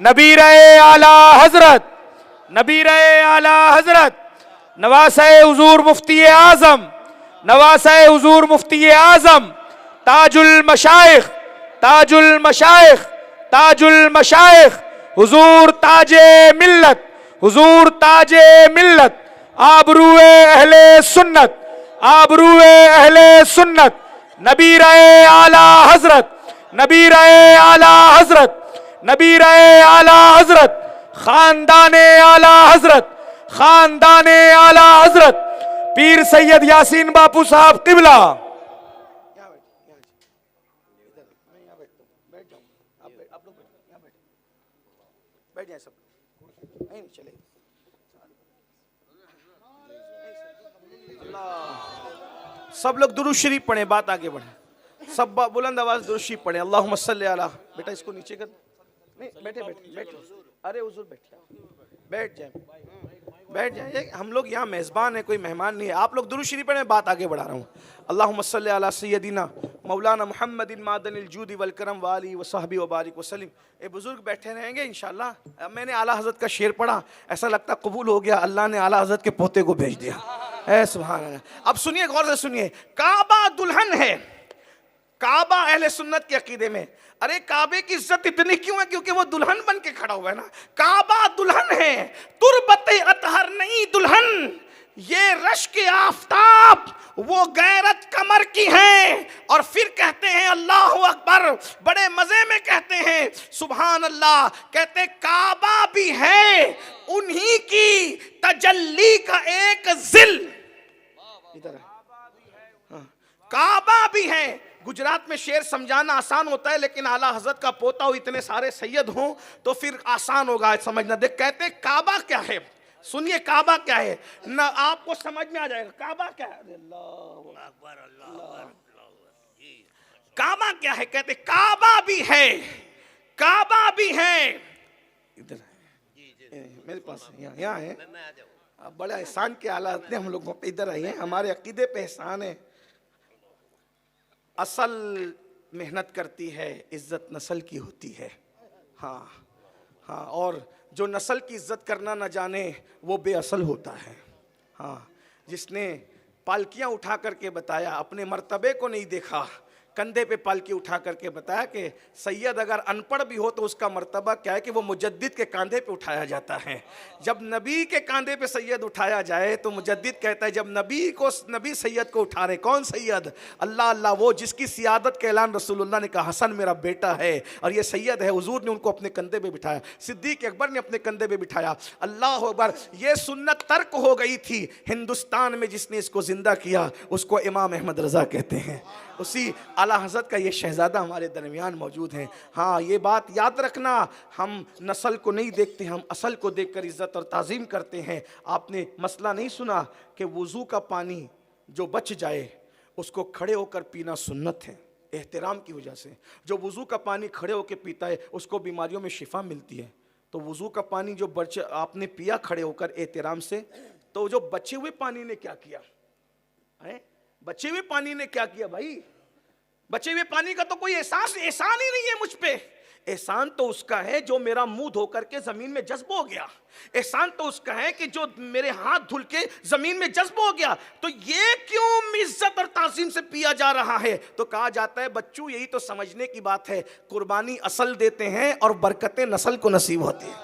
नबी रहे आला हजरत, नबी रहे आला हजरत, नवासे हुजूर मुफ्ती आजम, नवासे हुजूर मुफ्ती आजम, ताजुल मशाइख, ताजुल मशाइख, ताजुल मशाइख, हुजूर ताजे मिल्लत, हुजूर ताजे मिल्लत, आबरूए अहले सुन्नत, आबरूए अहले सुन्नत, नबी रहे आला हजरत, नबी रहे आला हजरत, नबी रहे आला हजरत, खानदाने आला हजरत, खानदाने आला हजरत, पीर सैयद यासीन बापू साहब किबला। बैठ जाए सब, नहीं चले। सब लोग दुरूद शरीफ पढ़े, बात आगे बढ़े। सब बुलंद आवाज दुरूद शरीफ पढ़े। अल्लाहुम्मा सल्ली अला। बेटा इसको नीचे कर, नहीं बैठे बैठे बैठे, अरे हुजूर बैठिए, बैठ जाए, बैठ जाए। हम लोग यहाँ मेज़बान है, कोई मेहमान नहीं है। आप लोग दुरूद शरीफ पढ़े, बात आगे बढ़ा रहा हूँ। अल्लाहुम्मा सल्ली अला सय्यदिना मौलाना मुहम्मदिन मादनिल जूदी वल करम व आलिहि व सहबी व बारिक वसल्लम। ये बुजुर्ग बैठे रहेंगे इंशाल्लाह। मैंने आला हज़रत का शेर पढ़ा, ऐसा लगता कबूल हो गया, अल्लाह ने आला हज़रत के पोते को भेज दिया। ऐ सुभान अल्लाह। अब सुनिए, गौर से सुनिए। काबा दुल्हन है, काबा अहले सुन्नत के अकीदे में। अरे काबे की इज्जत इतनी क्यों है? क्योंकि वो दुल्हन बन के खड़ा हुआ है ना। काबा दुल्हन है, तुरबते अतहर नहीं दुल्हन, ये रश्क आफताब वो गैरत कमर की है। और फिर कहते हैं अल्लाहु अकबर, बड़े मजे में कहते हैं सुभान अल्लाह। कहते काबा भी है उन्हीं की तजल्ली का एक जिल, इधर है, काबा भी है। गुजरात में शेर समझाना आसान होता है, लेकिन आला हजरत का पोता हो, इतने सारे सैयद हों तो फिर आसान होगा समझना। देख कहते काबा क्या है, सुनिए काबा क्या है ना, आपको समझ में आ जाएगा काबा क्या है। काबा क्या है? कहते काबा भी है, काबा भी है। इधर मेरे पास यहाँ है। अब बड़ा एहसान के हालात ने हम लोगों पे इधर आए हैं, हमारे अकीदे पे एहसान है। असल मेहनत करती है, इज्जत नस्ल की होती है। हाँ हाँ, और जो नस्ल की इज्जत करना न जाने वो बेअसल होता है। हाँ, जिसने पालकियाँ उठा करके बताया, अपने मर्तबे को नहीं देखा, कंधे पे पालकी उठा करके बताया कि सैयद अगर अनपढ़ भी हो तो उसका मर्तबा क्या है कि वो मुजद्दिद के कंधे पे उठाया जाता है। जब नबी के कंधे पे सैयद उठाया जाए तो मुजद्दिद कहता है, जब नबी सैयद को उठा रहे, कौन सैयद? अल्लाह अल्लाह, वो जिसकी सियादत का ऐलान रसूलुल्लाह ने कहा हसन मेरा बेटा है और ये सैयद है, हुजूर ने उनको अपने कंधे पे बिठाया, सिद्दीक अकबर ने अपने कंधे पे बिठाया। अल्लाह अकबर, ये सुन्नत तर्क हो गई थी। हिंदुस्तान में जिसने इसको जिंदा किया उसको इमाम अहमद रजा कहते हैं। उसी आला हज़रत का ये शहज़ादा हमारे दरमियान मौजूद हैं। हाँ, ये बात याद रखना, हम नस्ल को नहीं देखते, हम असल को देखकर इज़्ज़त और ताज़ीम करते हैं। आपने मसला नहीं सुना कि वुज़ू का पानी जो बच जाए उसको खड़े होकर पीना सुन्नत है, एहतराम की वजह से। जो वुज़ू का पानी खड़े होकर पीता है उसको बीमारियों में शिफा मिलती है। तो वुज़ू का पानी जो आपने पिया खड़े होकर एहतराम से, तो जो बचे हुए पानी ने क्या किया है? बचे हुए पानी ने क्या किया भाई? बचे हुए पानी का तो कोई एहसान ही नहीं है मुझ पे। एहसान तो उसका है जो मेरा मुंह धो करके जमीन में जज्ब हो गया। एहसान तो उसका है कि जो मेरे हाथ धुल के जमीन में जज्ब हो गया। तो ये क्यों इज्जत और ताज़ीम से पिया जा रहा है? तो कहा जाता है बच्चों, यही तो समझने की बात है, कुर्बानी असल देते हैं और बरकतें नस्ल को नसीब होती है।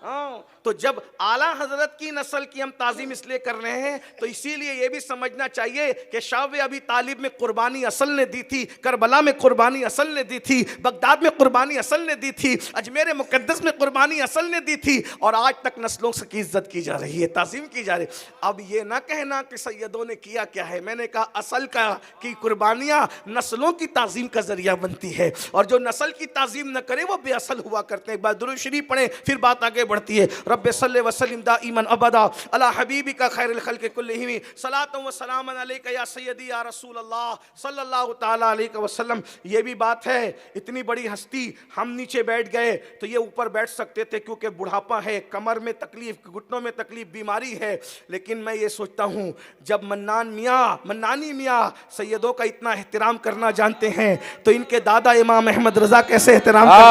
हाँ, तो जब आला हजरत की नस्ल की हम ताज़ीम इसलिए कर रहे हैं तो इसीलिए ये भी समझना चाहिए कि शाह अबी तालिब में कुर्बानी असल ने दी थी, करबला में कुर्बानी असल ने दी थी, बगदाद में कुर्बानी असल ने दी थी, अजमेर मुकद्दस में कुर्बानी असल ने दी थी, और आज तक नस्लों से की इज्जत की जा रही है, ताज़ीम की जा रही है। अब ये ना कहना कि सैयदों ने किया क्या है। मैंने कहा असल का की कुर्बानियाँ नस्लों की ताज़ीम का जरिया बनती है, और जो नस्ल की ताज़ीम न करे वो बेअसल हुआ करते हैं। एक बार दुरूद शरीफ पढ़े फिर बात आगे बढ़ती है। रब्बे सल्ले व सल्लिम दाइमन अबदा अला हबीबिका खैरुल खल्क़ि कुल्लिहिम सलातु व सलामन अलैका या सय्यदी या रसूल अल्लाह सल्लल्लाहु तआला अलैहि वसल्लम। ये भी बात है, इतनी बड़ी हस्ती, हम नीचे बैठ गए तो ये ऊपर बैठ सकते थे क्योंकि बुढ़ापा है, कमर में तकलीफ, घुटनों में तकलीफ, बीमारी है। लेकिन मैं ये सोचता हूँ जब मन्नानी मियाँ सैयदों का इतना एहतराम करना जानते हैं तो इनके दादा इमाम अहमद रजा कैसे एहतराम करते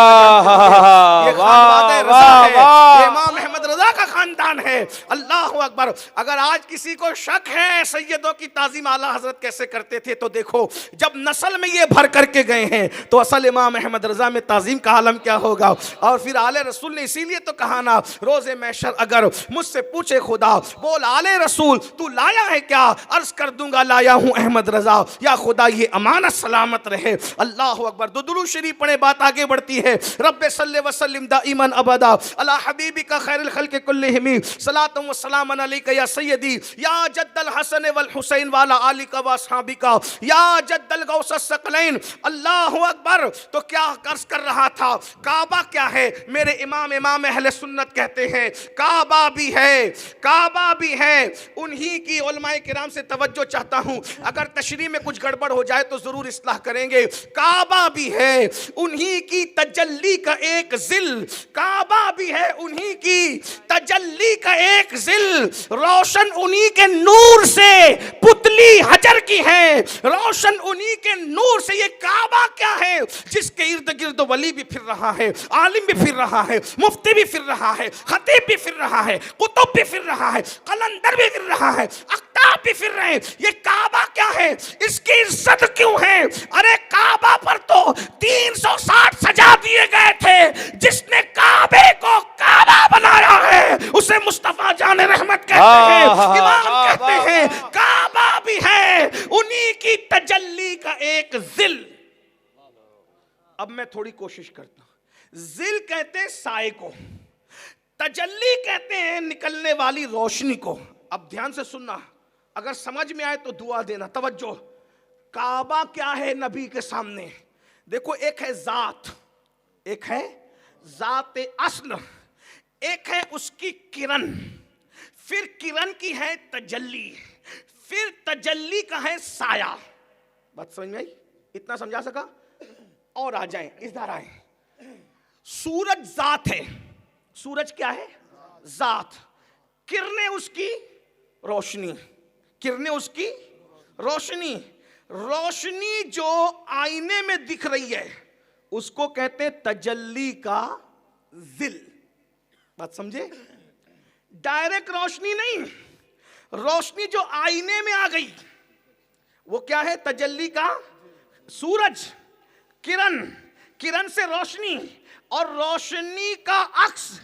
हैं। इमाम अहमद रजा का खानदान है। अल्लाह अकबर। अगर आज किसी को शक है सैयदों की ताज़ीम आला हजरत कैसे करते थे तो देखो, जब नस्ल में ये भर करके गए हैं तो असल इमाम अहमद रजा में ताज़ीम का आलम क्या होगा। और फिर आले रसूल ने इसीलिए तो कहा ना, रोज़े महशर अगर मुझसे पूछे खुदा, बोल आले रसूल तू लाया है क्या, अर्ज कर दूंगा लाया हूँ अहमद रजा, या खुदा ये अमानत सलामत रहे। अल्लाह अकबर। दुरूद शरीफ पढ़े, बात आगे बढ़ती है। रब्बे सल्ले व सल्लिम दाइमन अबदा अला हबीबिका खैरुल खल्क़ि कुल्लिहिम सलातु व सलामन अलैका या सय्यदी या जद्दल हसन वल हुसैन वाला आलिका व असहाबिका या जद्दल गौस सकलैन। अल्लाह अकबर। तो क्या अर्ज कर रहा था, काबा क्या है? मेरे इमाम अहले सुन्नत कहते हैं काबा भी है, काबा भी है। उन्हीं की उलमाए किराम से तवज्जो चाहता हूँ, अगर तशरीह में कुछ गड़बड़ हो जाए तो जरूर इस्लाह करेंगे। काबा भी है, उन्हीं की तजल्ली का एक जिल, काबा भी है उन्हीं की तजल्ली का एक जिल, रोशन उन्हीं के नूर से पुतली हजर की है, रोशन उन्हीं के नूर से। ये काबा क्या है? जिसके इर्द गिर्द वली भी फिर रहा है, आलिम भी फिर रहा है, मुफ्ती भी फिर रहा है, खतीब भी फिर रहा है, कुतुब भी फिर रहा है, कलंदर भी फिर रहा है, अख्ताब भी फिर रहे हैं। ये काबा क्या है? इसकी इज्जत क्यों है? अरे काबा पर तो 360 सजा दिए गए थे। जिसने काबे को काबा बनाया है उसे मुस्तफा जान रहमत कहते हैं, इमाम कहते हैं। काबा भी है, उन्हीं की तजल्ली का एक जिल। अब मैं थोड़ी कोशिश करता हूं। जिल कहते हैं साए को, तजल्ली कहते हैं निकलने वाली रोशनी को। अब ध्यान से सुनना, अगर समझ में आए तो दुआ देना, तवज्जो। काबा क्या है नबी के सामने? देखो, एक है जात, एक है जात अस्ल, एक है उसकी किरण, फिर किरण की है तजल्ली, फिर तजल्ली का है साया। बात समझ में आई? इतना समझा सका? और आ जाएं, इधर आए। सूरज जात है, सूरज क्या है? जात। किरणें उसकी रोशनी, किरणें उसकी रोशनी। रोशनी जो आईने में दिख रही है उसको कहते हैं तजल्ली का जिल। बात समझे? डायरेक्ट रोशनी नहीं, रोशनी जो आईने में आ गई वो क्या है? तजल्ली का। सूरज किरण, किरण से रोशनी, और रोशनी का अक्स।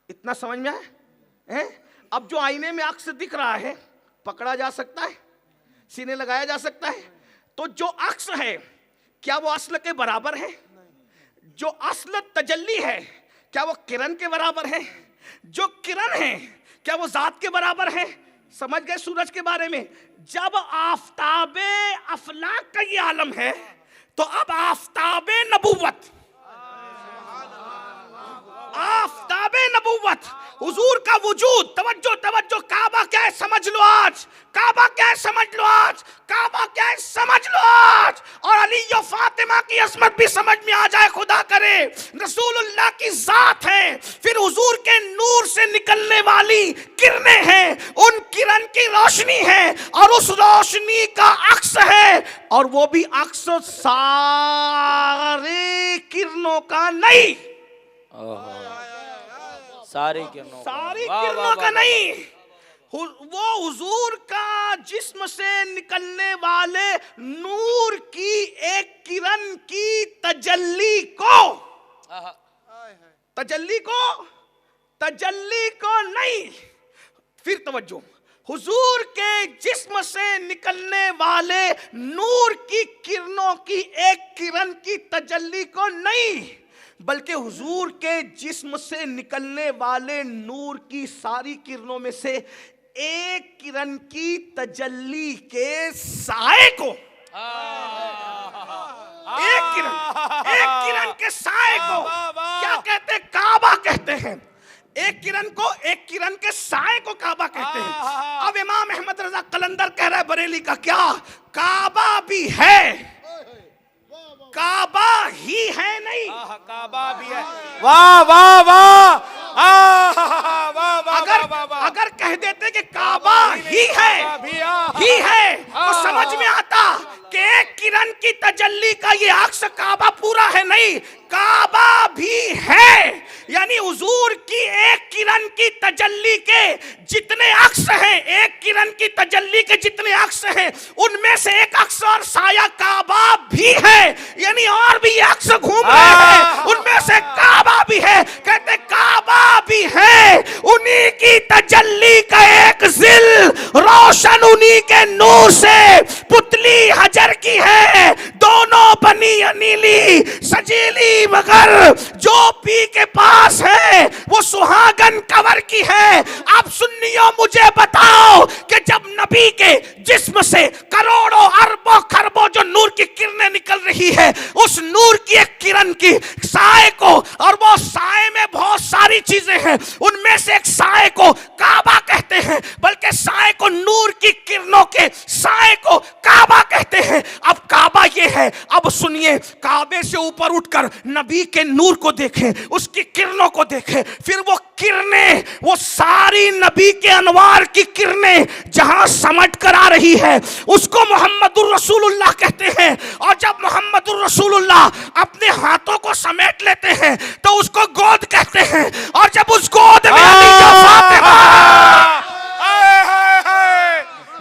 इतना समझ में आया? अब जो आईने में अक्स दिख रहा है पकड़ा जा सकता है, सीने लगाया जा सकता है। तो जो अक्स है क्या वो असल के बराबर है? जो असल तजल्ली है क्या वो किरण के बराबर है? जो किरण है क्या वो जात के बराबर है? समझ गए सूरज के बारे में? जब आफताबे अफलाक का ये आलम है तो अब आफताबे नबूवत, आफताबे नबूवत, हुजूर का वजूद। तवज्जो तवज्जो, काबा क्या है समझ लो आज, काबा क्या है समझ लो आज, काबा क्या है समझ लो आज। और अली और फातिमा की अजमत भी समझ में आ जाए, खुदा करे। रसूलुल्लाह की जात है, फिर हुजूर के नूर से निकलने वाली किरणें हैं, उन किरण की रोशनी है, और उस रोशनी का अक्स है, और वो भी अक्स सारे किरणों का नहीं, सारी किरणों का नहीं, वो हुजूर का जिस्म से निकलने वाले नूर की एक किरण की तजल्ली को, तजल्ली को नहीं। फिर तवज्जो, हुजूर के जिस्म से निकलने वाले नूर की किरणों की एक किरण की तजल्ली को नहीं, बल्कि हुजूर के जिस्म से निकलने वाले नूर की सारी किरणों में से एक किरण की तजल्ली के साए को, एक किरण के साए को क्या कहते हैं? काबा कहते हैं। एक किरण को, एक किरण के साए को काबा कहते हैं। अब इमाम अहमद रजा कलंदर कह रहा है बरेली का, क्या काबा भी है, काबा ही है नहीं, काबा भी है। वाह वाह वाह, अगर कह देते कि काबा ही है तो समझ में आता कि एक किरण की तजल्ली का ये अक्स काबा पूरा है। नहीं, काबा भी है, यानी हुजूर की एक किरण की तजल्ली के जितने अक्स हैं, एक किरण की तजल्ली के जितने अक्स हैं, उनमें से एक अक्स और साया काबा भी है, यानी और भी अक्स घूम रहे हैं, उनमें से काबा भी है। कहते काबा भी है, उन्हीं की तजल्ली का एक जिल रोशन उन्हीं के नूर से पुतली हजर की है, दोनों बनी नीली सजीली, मगर जो पी के पास है वो सुहागन कवर की है। अब सुन्नियों मुझे बताओ कि जब नबी के जिस्म से करोड़ों अरबों खरबों जो नूर की किरणें निकल रही है, उस नूर की एक किरण की साए को, और वो साए में बहुत सारी चीजें हैं, उनमें से एक साए को काबा कहते हैं, बल्कि साए को, नूर की किरणों के साए को काबा कहते हैं। अब काबा ये है। अब सुनिए, काबे से ऊपर उठकर नबी के नूर को देखें, उसकी किरणों को देखें, फिर वो किरणें, वो सारी नबी के अनवार की किरणें जहां समट कर आ रही है, उसको मोहम्मदुर रसूलुल्लाह कहते हैं। और जब मोहम्मदुर रसूलुल्लाह अपने हाथों को समेट लेते हैं तो उसको गोद कहते हैं, और जब उस गोद में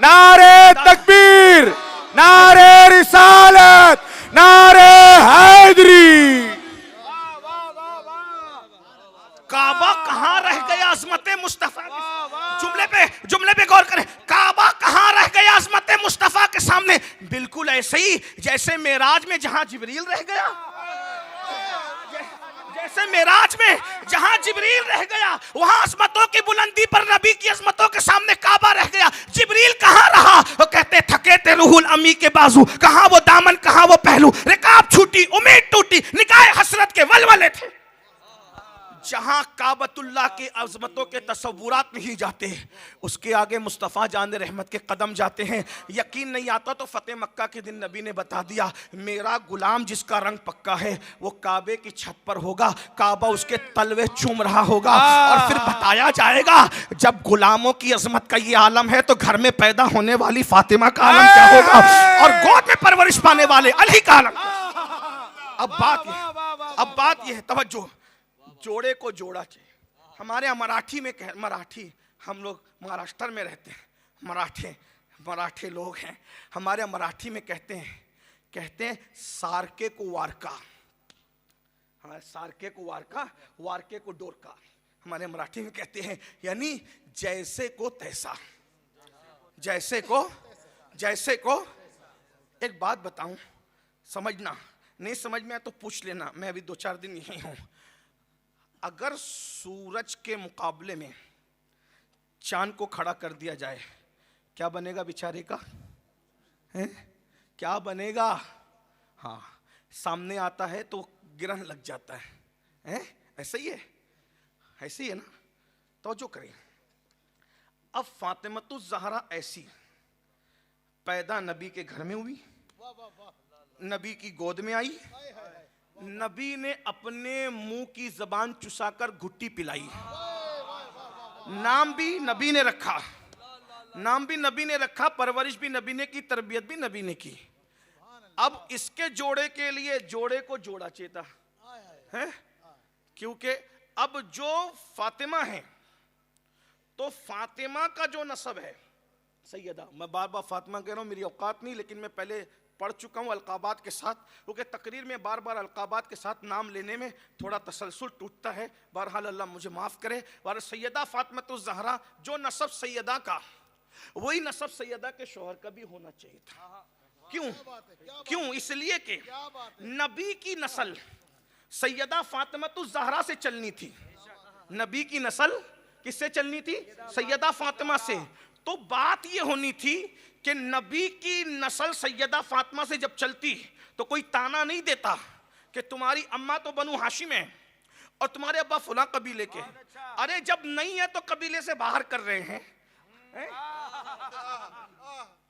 नारे तकबीर, नारे रिसालत, नारे हैदरी। काबा कहां रह गया अज़मत मुस्तफा? जुमले पे गौर करें, काबा कहां रह गया अज़मत मुस्तफा के सामने? बिल्कुल ऐसे ही जैसे मेराज में जहां जिब्रील रह गया, जैसे मेराज में जहां जिब्रील रह गया, वहां अज़मतों की बुलंदी पर नबी की अज़मतों के सामने काबा रह गया। जिब्रील कहां रहा? वो कहते थके थे रूहुल अमी के बाजू, कहां वो दामन, कहां वो पहलू, रिकाब छूटी, उम्मीद टूटी, निगाह हसरत के वलवले थे। जहां काबतुल्लाह के अज़मतों के तसव्वुरात नहीं जाते, उसके आगे मुस्तफ़ा जान रहमत के कदम जाते हैं। यकीन नहीं आता तो फतेह मक्का के दिन नबी ने बता दिया, मेरा गुलाम जिसका रंग पक्का है वो काबे की छत पर होगा, काबा उसके तलवे चूम रहा होगा। और फिर बताया जाएगा जब गुलामों की अजमत का ये आलम है तो घर में पैदा होने वाली फातिमा का आलम क्या होगा, और गोद में परवरिश पाने वाले अली का आलम। अब बात ये है, तवज्जो, जोड़े को जोड़ा चाहिए। हमारे यहाँ मराठी में मराठी, हम लोग महाराष्ट्र में रहते हैं, मराठे लोग हैं, हमारे यहाँ मराठी में कहते हैं सारके को वारका, हाँ सारके को वारका, वारके को डोरका, हमारे मराठी में कहते हैं, यानी जैसे को तैसा, जैसे को। एक बात बताऊं, समझना, नहीं समझ में आया तो पूछ लेना, मैं अभी 2-4 दिन यही हूं। अगर सूरज के मुकाबले में चांद को खड़ा कर दिया जाए, क्या बनेगा बेचारे का, है क्या बनेगा? हाँ, सामने आता है तो गिरहन लग जाता है, ऐसा ही है ना। तो जो करें, अब फातिमतुज़ ज़हरा ऐसी पैदा नबी के घर में हुई, नबी की गोद में आई, नबी ने अपने मुंह की जबान चुसाकर घुट्टी पिलाई, नाम भी नबी ने रखा, परवरिश भी नबी ने की, तरबियत भी नबी ने की। अब इसके जोड़े के लिए जोड़े को जोड़ा चेता है, क्योंकि अब जो फातिमा है तो फातिमा का जो नसब है सैयदा, मैं बार बार फातिमा कह रहा हूं, मेरी औकात नहीं, लेकिन मैं पहले पढ़ चुका हूं अलकाबात के साथ, क्योंकि तकरीर में बार बार अलकाबात के साथ नाम लेने में थोड़ा तसलसल टूटता है। बहरहाल अल्लाह मुझे माफ़ करे। और सैयदा फातिमतुज़ ज़हरा जो नसब सैयदा का, वही नसब सैयदा के शौहर का भी होना चाहिए था। क्यों? इसलिए कि नबी की नस्ल सैयदा फातिमतुज़ ज़हरा से चलनी थी। नबी की नस्ल किससे चलनी थी? सैयदा फातिमा से। तो बात ये होनी थी कि नबी की नस्ल सैयदा फातिमा से जब चलती तो कोई ताना नहीं देता कि तुम्हारी अम्मा तो बनु हाशिम है और तुम्हारे अब्बा फुला कबीले के। अरे जब नहीं है तो कबीले से बाहर कर रहे हैं,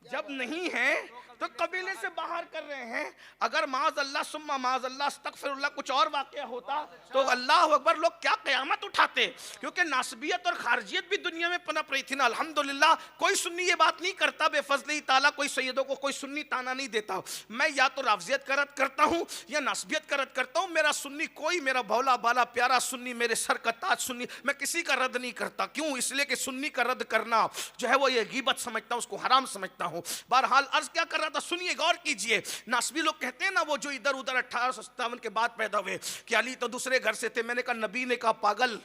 जब नहीं है तो कबीले से बाहर कर रहे हैं। अगर माज़अल्लाह सुम्मा माज़अल्लाह अस्तगफिरुल्लाह कुछ और वाक़या होता तो अल्लाह अकबर लोग क्या क़यामत उठाते, क्योंकि नासबियत और खारजियत भी दुनिया में पनप रही थी ना। अल्हम्दुलिल्लाह कोई सुन्नी ये बात नहीं करता, बेफज़ली ताला कोई सैयदों को कोई सुन्नी ताना नहीं देता। मैं या तो राफ़ज़ियत का रद्द करता हूँ या नासबियत का रद्द करता हूँ। मेरा सुन्नी कोई, मेरा भोला बाला प्यारा सुन्नी, मेरे सर का ताज सुन्नी, मैं किसी का रद्द नहीं करता। क्यों? इसलिए कि सुन्नी का रद्द करना जो है वो ये गीबत समझता हूँ, उसको हराम समझता हूँ। बहरहाल अर्ज क्या कर रहा था, सुनिए, गौर कीजिए। नासबी लोग कहते हैं ना वो जो इधर उधर 1857 के बाद पैदा हुए कि अली तो दूसरे घर से थे। मैंने कहा नबी ने कहा पागल,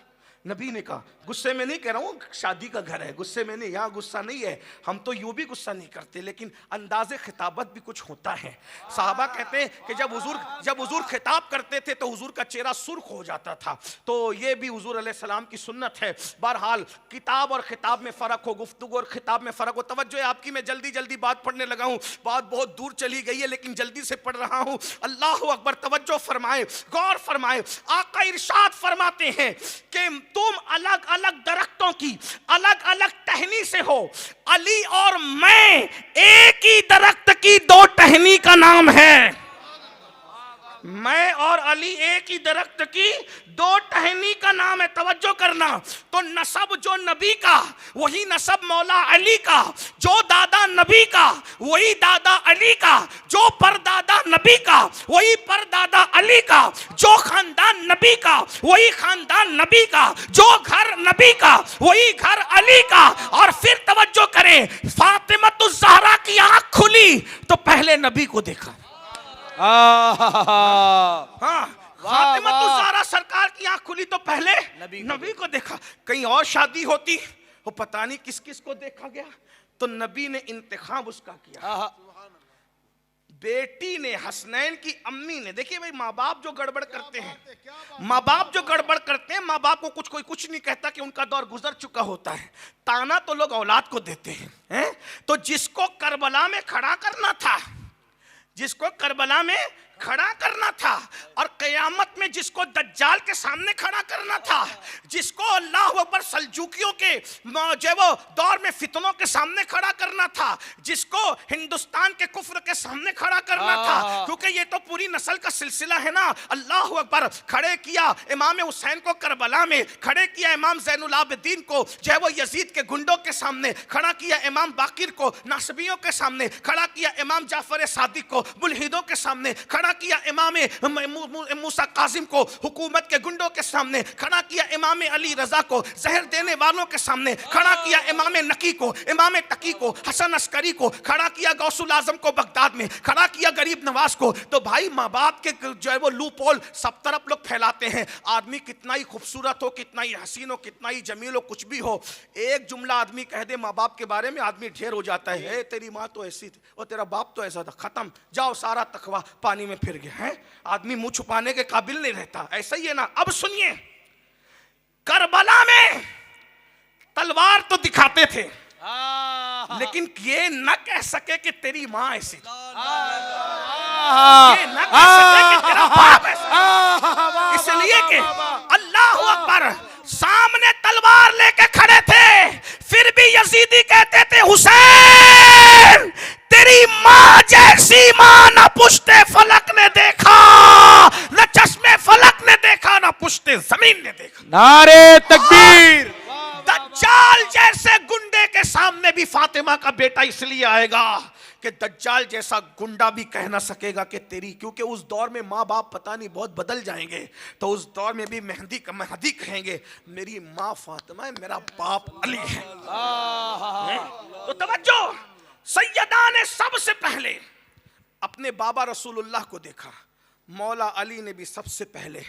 नबी ने कहा, गुस्से में नहीं कह रहा हूँ, शादी का घर है, गुस्से में नहीं, यहाँ गुस्सा नहीं है। हम तो यूं भी गुस्सा नहीं करते, लेकिन अंदाज़े खिताबत भी कुछ होता है। साहबा कहते हैं कि जब हुजूर खिताब करते थे तो हुजूर का चेहरा सुर्ख हो जाता था। तो ये भी हुजूर अलैहिस्सलाम की सुन्नत है। बहरहाल किताब और खिताब में फ़र्क हो, गुफ्तगू और खिताब में फ़र्क हो। तवज्जो है आपकी, मैं जल्दी जल्दी बात पढ़ने लगा हूँ, बात बहुत दूर चली गई है लेकिन जल्दी से पढ़ रहा हूँ। अल्लाह अकबर, तवज्जो फरमाए, गौर फरमाए। आका इरशाद फरमाते हैं कि तुम अलग अलग दरख्तों की अलग अलग टहनी से हो, अली और मैं एक ही दरख्त की 2 टहनी का नाम है। मैं और अली एक ही दरख्त की 2 टहनी का नाम है। तवज्जो करना। तो नसब जो नबी का वही नसब मौला अली का, जो दादा नबी का वही दादा अली का, जो परदादा नबी का वही परदादा अली का, जो खानदान नबी का वही खानदान नबी का, जो घर नबी का वही घर अली का। और फिर तवज्जो करें, फातिमतुज़ ज़हरा की आंख खुली तो पहले नबी को देखा। हाँ, फातिमतुज़ ज़हरा सरकार की आंख खुली तो पहले नबी को देखा। कहीं और शादी होती वो पता नहीं किस किस को देखा गया, तो नबी ने इंतखाब उसका किया। बेटी ने, हसनैन की अम्मी ने, देखिए भाई माँ बाप जो गड़बड़ करते हैं, माँ बाप जो गड़बड़ करते हैं, माँ बाप को कोई कुछ नहीं कहता कि उनका दौर गुजर चुका होता है। ताना तो लोग औलाद को देते हैं। तो जिसको करबला में खड़ा करना था, जिसको करबला में खड़ा करना था, और क़यामत में जिसको दज्जाल के सामने खड़ा करना था, जिसको अल्लाह अकबर सल्जूकियों के जो वो दौर में फितनों के सामने खड़ा करना था, जिसको हिंदुस्तान के कुफ्र के सामने खड़ा करना था, क्योंकि ये तो पूरी नस्ल का सिलसिला है ना। अल्लाह अकबर खड़े किया इमाम हुसैन को करबला में, खड़े किया इमाम ज़ैनुल आबिदीन को जो है वो यजीद के गुंडों के सामने, खड़ा किया इमाम बाकिर को नासबियों के सामने, खड़ा किया इमाम जाफर सादिक को मुल्हिदों के सामने, खड़ा किया इमाम मूसा काजिम को हुकूमत के गुंडों के सामने, खड़ा किया इमाम अली रजा को जहर देने वालों के सामने, खड़ा किया इमाम नकी को, इमाम तकी को, हसन अस्करी को, खड़ा किया गौसुल आजम को बगदाद में, खड़ा किया गरीब नवाज को। तो भाई माँ बाप के जो है वो लूपोल सब तरफ लोग फैलाते हैं। आदमी कितना ही खूबसूरत हो, कितना ही हसीन हो, कितना ही जमील हो, कुछ भी हो, एक जुमला आदमी कह दे माँ बाप के बारे में, आदमी ढेर हो जाता है। तेरी माँ तो ऐसी थी और तेरा बाप तो ऐसा था, खत्म, जाओ सारा तकवा पानी में फिर गया है। आदमी मुंह छुपाने के काबिल नहीं रहता, ऐसा ही है ना। अब सुनिए, करबला में तलवार तो दिखाते थे, लेकिन ये न कह सके कि तेरी माँ ऐसी थी, ये न कह सके कि तेरा बाप ऐसा, इसलिए कि अल्लाह अकबर सामने तलवार लेके खड़े थे, फिर भी यजीदी कहते थे हुसैन तेरी माँ जैसी माँ न पुश्ते फलक ने देखा, न चश्मे फलक ने देखा, न पुश्ते जमीन ने देखा। नारे तकबीर। दज्जाल जैसे गुंडे के सामने भी फातिमा का बेटा इसलिए आएगा कि दज्जाल जैसा गुंडा भी कह ना सकेगा कि तेरी, क्योंकि उस दौर में माँ बाप पता नहीं बहुत बदल जाएंगे, तो उस दौर में भी मेहदी कहेंगे मेरी माँ फातिमा है, मेरा बाप अली है। तो तवज्जो, सैयदा ने सबसे पहले अपने बाबा रसूलुल्लाह को देखा, मौला अली ने भी सबसे पहले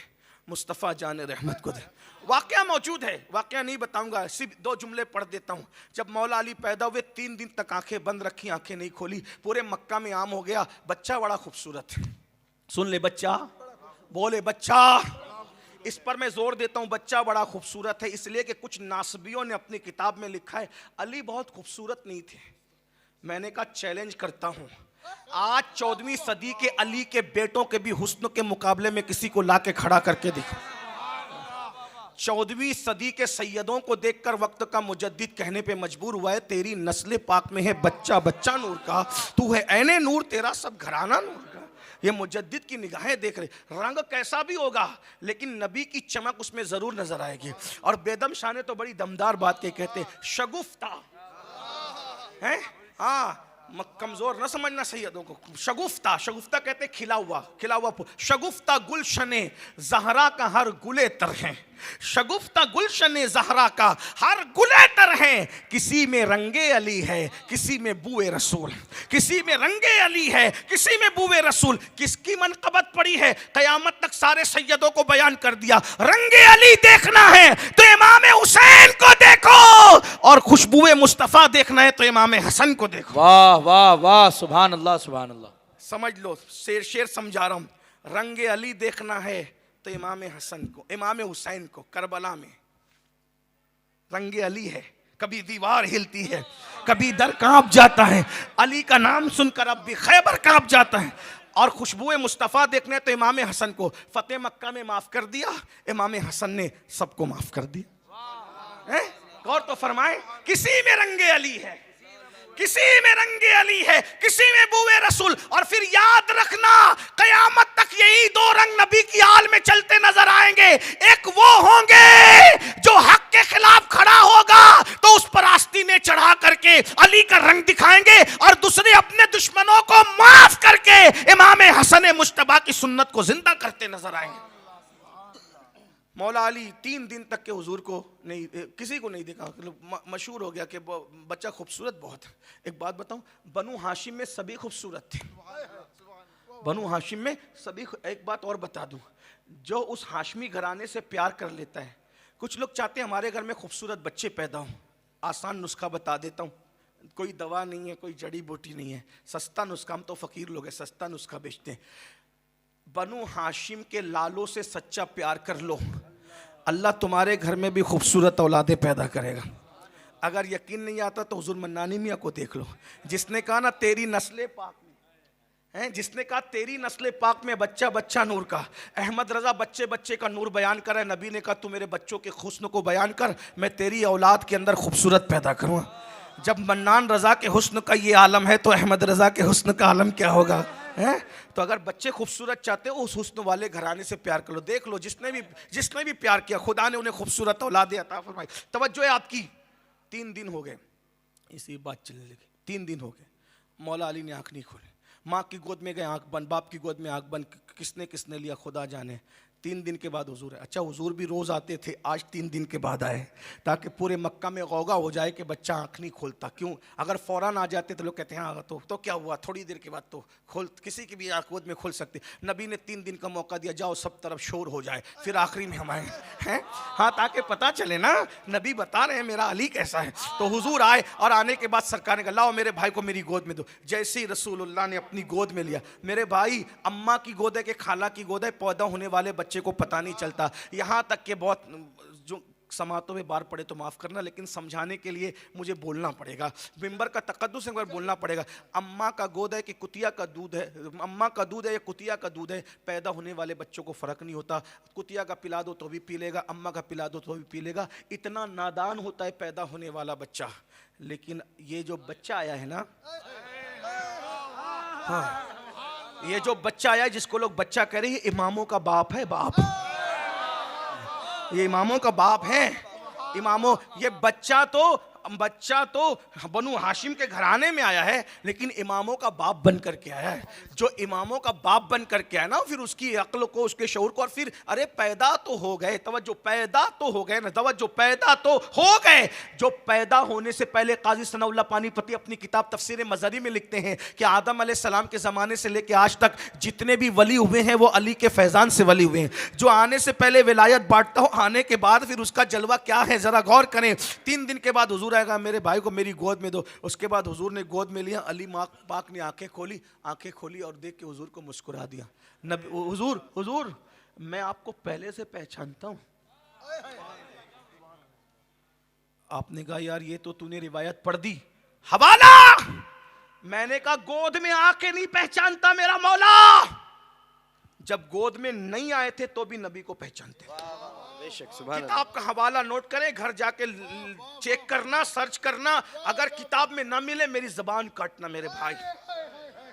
मुस्तफ़ा जान रहमत को देखा। वाक़या मौजूद है, वाक़या नहीं बताऊंगा, सिर्फ दो जुमले पढ़ देता हूँ। जब मौला अली पैदा हुए 3 दिन तक आंखें बंद रखी, आंखें नहीं खोली, पूरे मक्का में आम हो गया, बच्चा बड़ा खूबसूरत है। सुन ले बच्चा, बोले बच्चा, इस पर मैं जोर देता हूँ, बच्चा बड़ा खूबसूरत है, इसलिए कि कुछ नासबियों ने अपनी किताब में लिखा है अली बहुत खूबसूरत नहीं थे। मैंने कहा चैलेंज करता हूँ, आज 14वीं सदी के अली के बेटों के भी हुस्न के मुकाबले में किसी को लाके खड़ा करके दिखा। 14वीं सदी के सैयदों को देखकर वक्त का मुजद्दिद कहने पे मजबूर हुआ है तेरी नस्ल पाक में है बच्चा बच्चा नूर का, तू है ऐने नूर, तेरा सब घराना नूर का। ये मुजद्दिद की निगाहें देख रहे, रंग कैसा भी होगा लेकिन नबी की चमक उसमें जरूर नजर आएगी। और बेदम शाह ने तो बड़ी दमदार बात के कहते शगुफ्ता है, हाँ कमजोर न समझना सैयदों को, शगुफ्ता, शगुफ्ता कहते खिला हुआ शगुफ्ता गुलशने जहरा का हर गुले तर है, शगुफ्ता गुलशने जहरा का हर गुले तर है, किसी में रंगे अली है किसी में बुए रसूल, किसी में रंगे अली है किसी में बुए रसूल। किसकी मनकबत पड़ी है, कयामत तक सारे सैयदों को बयान कर दिया। रंगे अली देखना है तो इमाम हुसैन को देखो, और खुशबुए मुस्तफ़ा देखना है तो इमाम हसन को देखो। वाह वाह वाह, सुभान अल्लाह सुभान अल्लाह। समझ लो, शेर शेर समझा रहा हूं। रंगे अली देखना है तो इमाम हसन को, इमाम हुसैन को करबला में रंगे अली है, कभी दीवार हिलती है, कभी दर कांप जाता है, अली का नाम सुनकर अब भी खैबर कांप जाता है। और खुशबुए मुस्तफ़ा देखने तो इमाम हसन को फतेह मक्का में माफ कर दिया, इमाम हसन ने सबको माफ कर दिया। गौर तो फरमाए, किसी में रंगे अली है, किसी में रंगे अली है, किसी में बुए रसूल। और फिर याद रखना कयामत तक यही 2 रंग नबी की आल में चलते नजर आएंगे। एक वो होंगे जो हक के खिलाफ खड़ा होगा तो उस पर आस्तीने चढ़ा करके अली का रंग दिखाएंगे, और दूसरे अपने दुश्मनों को माफ करके इमाम हसन मुश्तबा की सुन्नत को जिंदा करते नजर आएंगे। मौला अली 3 दिन तक के हुजूर को नहीं, किसी को नहीं देखा, मशहूर हो गया कि बच्चा खूबसूरत बहुत है। एक बात बताऊं, बनु हाशिम में सभी खूबसूरत थे, बनु हाशिम में सभी। एक बात और बता दूं, जो उस हाशमी घराने से प्यार कर लेता है, कुछ लोग चाहते हैं हमारे घर में खूबसूरत बच्चे पैदा हों। आसान नुस्खा बता देता हूँ, कोई दवा नहीं है, कोई जड़ी बूटी नहीं है, सस्ता नुस्खा, हम तो फ़कीर लोग हैं, सस्ता नुस्खा बेचते हैं। बनु हाशिम के लालों से सच्चा प्यार कर लो, अल्लाह तुम्हारे घर में भी खूबसूरत औलादे पैदा करेगा। अगर यकीन नहीं आता तो हुजूर मन्नानी मियाँ को देख लो, जिसने कहा ना तेरी नस्ले पाक में हैं, जिसने कहा तेरी नस्ल पाक में बच्चा बच्चा नूर का। अहमद रजा बच्चे बच्चे का नूर बयान कर रहा है, नबी ने कहा तू मेरे बच्चों के हुस्न को बयान कर, मैं तेरी औलाद के अंदर खूबसूरत पैदा करूँगा। जब मन्नान रजा के हुस्न का ये आलम है तो अहमद रजा के हुस्न का आलम क्या होगा, हैं? तो अगर बच्चे खूबसूरत चाहते हो उस हुस्न वाले घराने से प्यार कर लो। देख लो जिसने भी प्यार किया खुदा ने उन्हें खूबसूरत औलाद अता फरमाई। तवज्जो है आपकी। 3 दिन हो गए इसी बात चलने लगी, 3 दिन हो गए, मौला अली ने आंख नहीं खोली। माँ की गोद में गए आंख बंद, बाप की गोद में आंख बंद, किसने लिया खुदा जाने। 3 दिन के बाद हुजूर है। अच्छा हुजूर भी रोज़ आते थे, आज 3 दिन के बाद आए ताकि पूरे मक्का में गौगा हो जाए कि बच्चा आंख नहीं खोलता। क्यों? अगर फ़ौरन आ जाते तो लोग कहते हैं हाँ तो क्या हुआ, थोड़ी देर के बाद तो खोल, किसी की भी आंख गोद में खोल सकते। नबी ने 3 दिन का मौका दिया, जाओ सब तरफ शोर हो जाए, फिर आखिरी में हम आए हैं। हाँ, ताकि पता चले ना नबी बता रहे हैं मेरा अली कैसा है। तो हुजूर आए और आने के बाद सरकार ने कहा लाओ मेरे भाई को मेरी गोद में दो। जैसे ही रसूलुल्लाह ने अपनी गोद में लिया, मेरे भाई अम्मा की गोद है कि खाला की गोद है, पैदा होने वाले बच्चे को पता नहीं चलता। यहाँ तक कि बहुत जो समातों में बार पड़े तो माफ़ करना, लेकिन समझाने के लिए मुझे बोलना पड़ेगा, मिंबर का तकद्दुस एक बार बोलना पड़ेगा। अम्मा का गोद है कि कुतिया का दूध है, अम्मा का दूध है या कुतिया का दूध है, पैदा होने वाले बच्चों को फ़र्क नहीं होता। कुतिया का पिला दो तो भी पी लेगा, अम्मा का पिला दो तो भी पी लेगा। इतना नादान होता है पैदा होने वाला बच्चा। लेकिन ये जो बच्चा आया है ना, हाँ, ये जो बच्चा आया है जिसको लोग बच्चा कह रहे हैं, इमामों का बाप है, बाप। ये इमामों का बाप है। इमामों, ये बच्चा तो बनु हाशिम के घराने में आया है, लेकिन इमामों का बाप बन करके आया है। जो इमामों का बाप बन करके आया ना, फिर उसकी अक्ल को, उसके शऊर को, और फिर अरे पैदा तो हो गए, तवज्जो, पैदा तो हो गए ना, तवज्जो, पैदा तो हो गए। जो पैदा होने से पहले काजी सनाउल्लाह पानीपती अपनी किताब तफसीर मज़री में लिखते हैं कि आदम अलैहिस्सलाम के ज़माने से लेकर आज तक जितने भी वली हुए हैं वो अली के फैज़ान से वली हुए हैं। जो आने से पहले विलायत बांटता हो, आने के बाद फिर उसका जलवा क्या है ज़रा गौर करें। 3 दिन के बाद हुजूर आएगा, मेरे भाई को मेरी गोद में दो। उसके बाद हुजूर ने गोद में लिया, अली पाक ने आंखें खोली और देख के हुजूर को मुस्कुरा दिया। नबी, हुजूर मैं आपको पहले से पहचानता हूं। आपने कहा यार ये तो तूने रिवायत पढ़ दी, हवाला। मैंने कहा गोद में आके नहीं पहचानता मेरा मौला, जब गोद में नहीं आए थे तो भी नबी को पहचानते थे। किताब का हवाला नोट करें, घर जाके चेक करना, सर्च करना। अगर किताब में ना मिले मेरी जबान काटना मेरे भाई।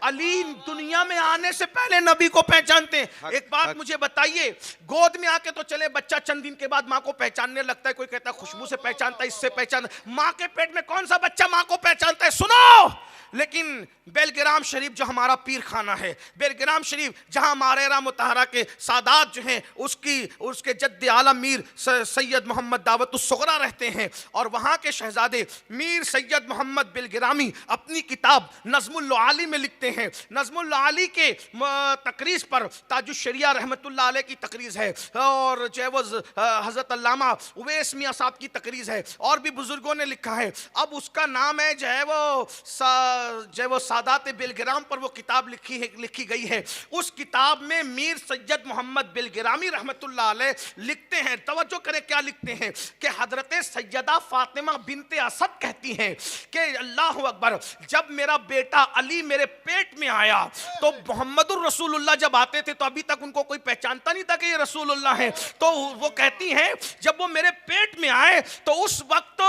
अली दुनिया में आने से पहले नबी को पहचानते हैं। एक बात मुझे बताइए, गोद में आके तो चले बच्चा चंद दिन के बाद माँ को पहचानने लगता है। कोई कहता है खुशबू से पहचानता है, इससे पहचान। माँ के पेट में कौन सा बच्चा माँ को पहचानता है? सुनो, लेकिन बेलग्राम शरीफ जो हमारा पीर खाना है, बेलग्राम शरीफ जहां मारेरा मुताहरा के सादात जो हैं उसके जद्द आलम मीर सैयद मोहम्मद दावतुस सुगरा रहते हैं, और वहां के शहजादे मीर सैयद मोहम्मद बेलग्रामी अपनी किताब नज़्मुल आली में लिखते हैं। नज़्मुल आली के तकरीज पर ताजुश शरिया रहमतुल्लाह अलैह की तकरीज है, और जो है वो हज़रत अल्लामा उवैस मियां साहब की तकरीज है, और भी बुजुर्गों ने लिखा है। अब उसका नाम है जो है वो सादात बेलग्राम पर वो किताब लिखी गई है। उस किताब में मीर सैयद मोहम्मद बेलग्रामी रहमतुल्लाह अलैह लिखते हैं, तवज्जो करें क्या लिखते हैं, कि हजरत सैयदा फातिमा बिनते असद कहती हैं कि अल्लाह अकबर, जब मेरा बेटा अली मेरे पेट में आया तो मोहम्मदुर रसूलुल्लाह जब आते थे तो अभी तक उनको कोई पहचानता नहीं था कि ये रसूलुल्लाह है। तो वो कहती हैं जब वो मेरे पेट में आए तो उस वक्त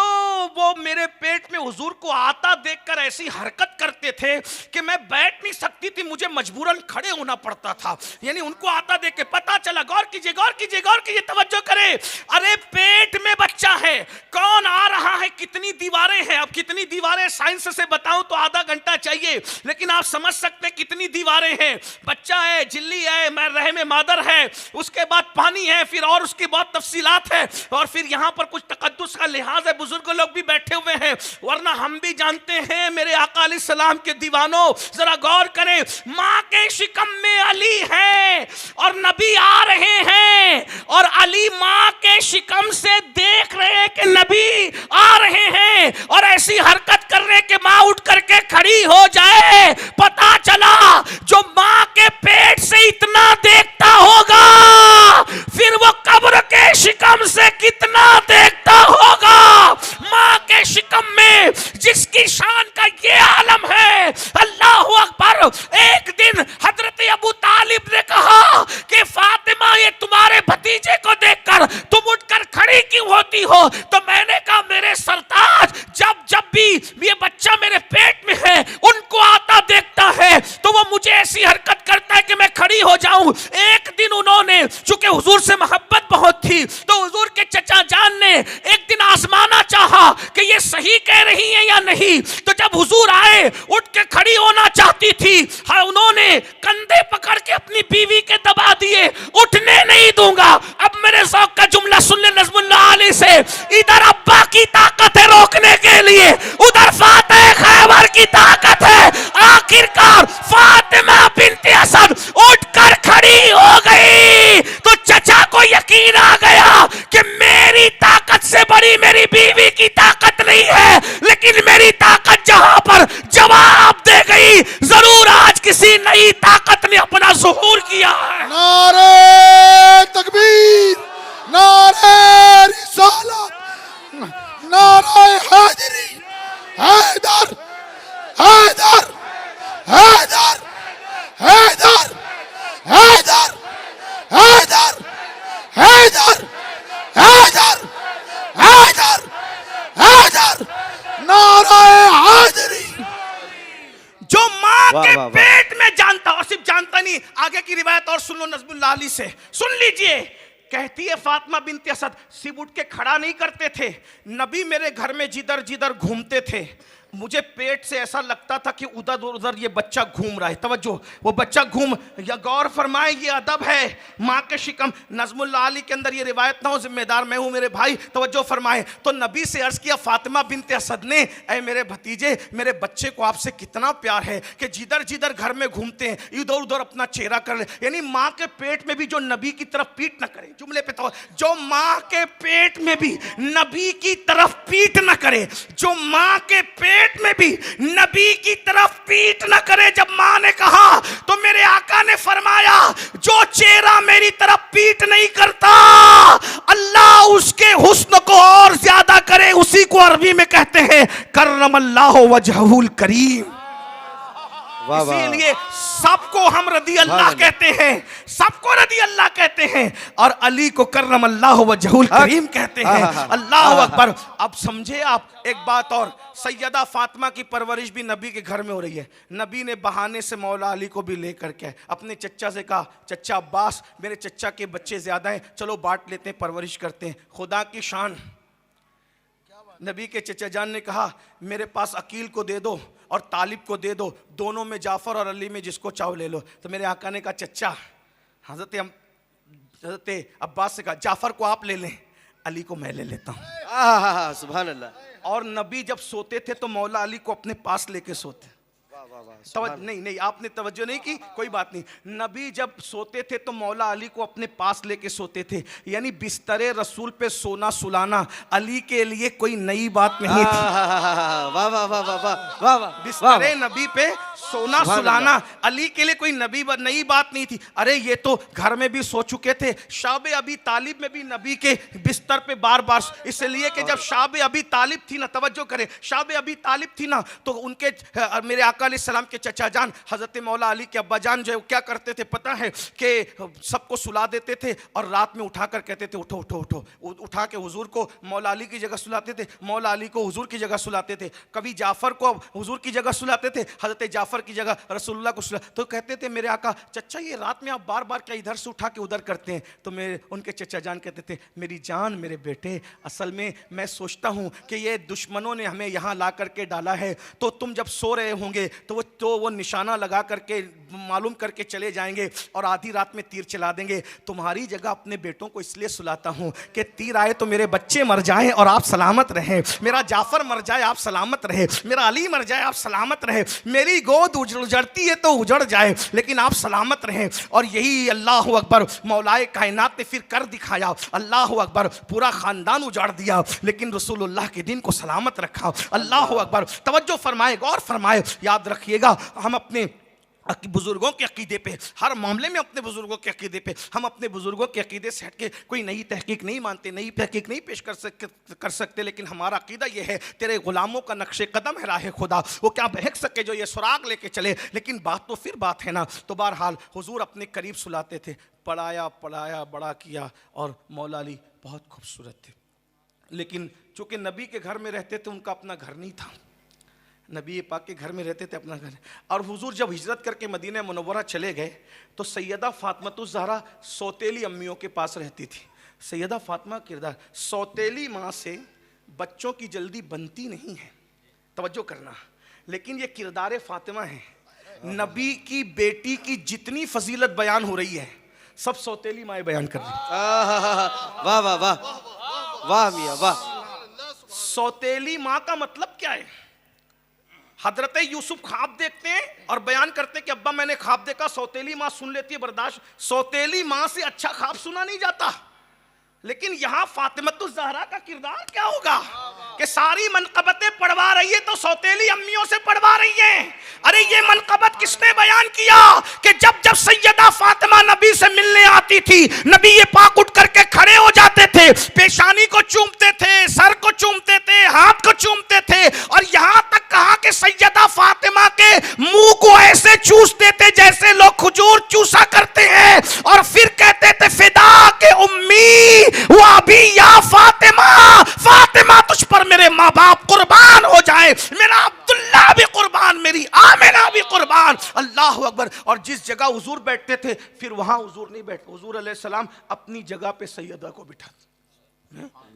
वो मेरे पेट में हुजूर को आता देखकर ऐसी हरकत करते थे कि मैं बैठ नहीं सकती थी, मुझे मजबूरन खड़े होना पड़ता था। यानी उनको आता देख के पता चला, गौर कीजिए, तवज्जो करें, अरे पेट में बच्चा है, कौन आ रहा है, कितनी दीवारें हैं। अब कितनी दीवारें साइंस से बताऊं तो आधा घंटा चाहिए, लेकिन आप समझ सकते हैं कितनी दीवारें हैं। बच्चा है, झिल्ली है, रहम मादर है, उसके बाद पानी है, फिर और उसकी बहुत तफसीलात है, और फिर यहाँ पर कुछ तकद्दुस का लिहाज है, बुजुर्ग लोग भी बैठे हुए हैं, वरना हम भी जानते हैं मेरे आका अलैहिस्सलाम के दीवानों, जरा गौर करें, माँ के शिकम में अली है और नबी आ रहे हैं, और अली माँ के शिकम से देख रहे हैं कि नबी आ रहे हैं, और ऐसी हरकत कर रहे कि माँ उठ करके खड़ी हो जाए। पता चला जो माँ के पेट से इतना देखता होगा, फिर वो कब्र के शिकम से कितना देखता होगा। माँ के शिकम में जिसकी शान ईमान का ये आलम है। अल्लाह अकबर। एक दिन हजरत अबू तालिब ने कहा कि फातिमा ये तुम्हारे भतीजे को देखकर तुम उठकर खड़ी क्यों होती हो? तो मैंने कहा मेरे सरताज, जब जब भी ये बच्चा मेरे पेट में है उनको आता देखता है तो वो मुझे ऐसी हरकत करता है कि मैं खड़ी हो जाऊं। एक दिन उन्होंने, चूंकि हुजूर से मोहब्बत बहुत थी, तो हुजूर के चचा जान ने एक दिन आजमाना चाहा कि ये सही कह रही है या नहीं। तो जब हुजूर आए, उठ के खड़ी होना चाहती थी, हाँ उन्होंने कंधे पकड़ के अपनी बीवी के दबा दिए, उठने नहीं दूंगा। अब मेरे ज़ौक़ का जुमला सुन ले नज़्मुल्लाह अली से। इधर अब्बा की ताकत है रोकने के लिए, उधर फातिह खैबर की ताकत है। आखिरकार फातिमा बिन्ते असद उठकर खड़ी हो गई तो चचा को यकीन आ गया कि मेरी ताकत से बड़ी मेरी बीवी की ताकत नहीं है, लेकिन मेरी ताकत जहां पर जवाब दे गई, जरूर आज किसी नई ताकत ने अपना ज़ुहूर किया है। नारे तकबीर, नारे रिसालत, नारे हैदरी, हैदर, हैदर, हैदर, हैदर, हैदर, हैदर, हैदर, हैदर, हैदर, हैदर, नारे हैदरी। जो माँ वाह, के वाह, वाह। पेट में जानता, और सिर्फ जानता नहीं, आगे की रिवायत और सुन लो नज़्मुल्लाह अली से, सुन लीजिए। कहती है फातिमा बिन्ते असद, सिर्फ उठ के खड़ा नहीं करते थे, नबी मेरे घर में जिधर जिधर घूमते थे, मुझे पेट से ऐसा लगता था कि उधर उधर ये बच्चा घूम रहा है। तवज्जो, वो बच्चा घूम, या गौर फरमाए, ये अदब है माँ के शिकम। नज़्मुल्लाह अली के अंदर ये रिवायत ना हो, जिम्मेदार मैं हूँ मेरे भाई, तवज्जो फरमाए। तो नबी से अर्ज़ किया फातिमा बिन्ते असद ने, ऐ मेरे भतीजे, मेरे बच्चे को आपसे कितना प्यार है कि जिधर जिधर घर में घूमते हैं इधर उधर अपना चेहरा कर ले, यानी माँ के पेट में भी जो नबी की तरफ पीठ न करे। जुमले पे तो, जो माँ के पेट में भी नबी की तरफ पीठ न करे, जो माँ के पेट में भी नबी की तरफ पीठ न करे। जब मां ने कहा तो मेरे आका ने फरमाया, जो चेहरा मेरी तरफ पीठ नहीं करता अल्लाह उसके हुस्न को और ज्यादा करे। उसी को अरबी में कहते हैं करमल्लाहु वजहुल करीम। वाह, वाह। इसीलिए सबको हम रदी अल्लाह कहते हैं, सबको रदी अल्लाह कहते हैं, और अली को करम अल्लाह वजहुल करीम कहते हैं। अल्लाह अकबर। अब समझे आप एक बात और, सैयदा फातिमा की परवरिश भी नबी के घर में हो रही है। नबी ने बहाने से मौला अली को भी लेकर के अपने चच्चा से कहा, चच्चा अब्बास, मेरे चच्चा के बच्चे ज्यादा हैं, चलो बांट लेते हैं, परवरिश करते हैं। खुदा की शान, नबी के चचा जान ने कहा मेरे पास अकील को दे दो और तालिब को दे दो, दोनों में जाफ़र और अली में जिसको चाहो ले लो। तो मेरे आका ने कहा चचा, हज़रत अब्बास से कहा जाफ़र को आप ले लें, अली को मैं ले लेता हूँ। सुभान अल्लाह। और नबी जब सोते थे तो मौला अली को अपने पास लेके सोते। नहीं आपने तवज्जो नहीं की, कोई बात नहीं। नबी जब सोते थे तो मौला अली को अपने पास लेके सोते थे, यानी बिस्तरे रसूल पे सोना सुलाना अली के लिए कोई नई बात नहीं थी। वाह वाह वाह वाह वाह वाह वाह। बिस्तरे नबी पे सोना सुलाना अली के लिए कोई नई बात नहीं थी। अरे ये तो घर में भी सो चुके थे, शाब अबी तालिब में भी नबी के बिस्तर पे बार बार, इसलिए कि जब शाब अबी तालिब थी ना, तवज्जो करें, शाब अबी तालिब थी ना, तो उनके मेरे आका अलैहिस्सलाम के चचा जान हजरत मौला अली के अब्बा जान जो है क्या करते थे पता है, कि सबको सुला देते थे और रात में उठा कर कहते थे उठो उठो उठो, उठा के हुजूर को मौला अली की जगह सुलाते थे, मौला अली को हुजूर की जगह सुलाते थे, कभी जाफ़र को हुजूर की जगह सुलाते थे, हजरत जाफ़र की जगह रसूलुल्लाह को सुला। तो कहते थे मेरे आका, चचा ये रात में आप बार बार क्या इधर से उठा के उधर करते हैं? तो मेरे उनके चचा जान कहते थे मेरी जान मेरे बेटे, असल में मैं सोचता हूँ कि ये दुश्मनों ने हमें यहाँ ला करके डाला है, तो तुम जब सो रहे होंगे तो वो निशाना लगा करके मालूम करके चले जाएंगे और आधी रात में तीर चला देंगे। तुम्हारी जगह अपने बेटों को इसलिए सुलाता हूँ कि तीर आए तो मेरे बच्चे मर जाएं और आप सलामत रहें, मेरा जाफ़र मर जाए आप सलामत रहे, मेरा अली मर जाए आप सलामत रहे, मेरी गोद उजड़ती है तो उजड़ जाए लेकिन आप सलामत रहें। और यही अल्लाह अकबर मौलाए कायनात ने फिर कर दिखाया। अल्लाह अकबर, पूरा ख़ानदान उजाड़ दिया लेकिन रसूलुल्लाह के दिन को सलामत रखा। अल्लाह अकबर। तवज्जो फरमाए, गौर फरमाए, याद रखिएगा हम अपने बुजुर्गों के अकीदे पे, हर मामले में अपने बुजुर्गों के अकीदे पे, हम अपने बुजुर्गों के अकीदे से हट के कोई नई तहकीक नहीं मानते, नई तहकीक नहीं पेश कर सकते। लेकिन हमारा अकीदा ये है, तेरे गुलामों का नक्शे कदम है राह खुदा, वो क्या बहक सके जो ये सुराग लेके चले। लेकिन बात तो फिर बात है ना। तो बहरहाल हुजूर अपने करीब सुलाते थे, पढ़ाया पढ़ाया बड़ा किया, और मौला अली बहुत खूबसूरत थे। लेकिन चूंकि नबी के घर में रहते थे, उनका अपना घर नहीं था, नबी पाक के घर में रहते थे, अपना घर। और हुजूर जब हिजरत करके मदीना मुनव्वरा चले गए तो सैयदा फातिमातुज़ ज़हरा सौतेली अम्मियों के पास रहती थी। सैयदा फातिमा किरदार, सौतेली माँ से बच्चों की जल्दी बनती नहीं है, तवज्जो करना। लेकिन ये किरदार फातिमा है। नबी की बेटी की जितनी फजीलत बयान हो रही है, सब सौतेली माँ बयान कर रही है। वाह वाह वाह वाह मियां वाह। सौतेली माँ का मतलब क्या है? हजरत यूसुफ ख्वाब देखते हैं और बयान करते हैं कि अब्बा मैंने ख्वाब देखा, सौतेली माँ सुन लेती है, बर्दाश्त। सौतेली माँ से अच्छा ख्वाब सुना नहीं जाता। लेकिन यहां फातिमातुज़ ज़हरा का किरदार क्या होगा कि सारी मनकबतें पढ़वा रही है तो सौतेली अम्मियों से पढ़वा रही है। अरे ये मनकबत किसने बयान किया कि जब जब सैयदा फातिमा नबी से मिलने आती थी, नबी ये पाक उठ करके खड़े हो जाते थे, पेशानी को चूमते थे, सर को चूमते थे, हाथ को चूमते थे, और यहां तक कहा कि सैयदा फातिमा के मुंह को ऐसे चूसते थे जैसे लोग खजूर चूसा करते हैं, और फिर कहते थे फिदा के उम्मी वो अभी या फातिमा, फातिमा तुझ पर मेरे माँ बाप कुर्बान हो जाए, मेरा अब्दुल्ला भी कुर्बान, मेरी आमिना भी कुर्बान। अल्लाह अकबर। और जिस जगह हुजूर बैठते थे, फिर वहां हुजूर नहीं बैठते, हुजूर अलैहिस्सलाम अपनी जगह पे सैयदा को बिठाते।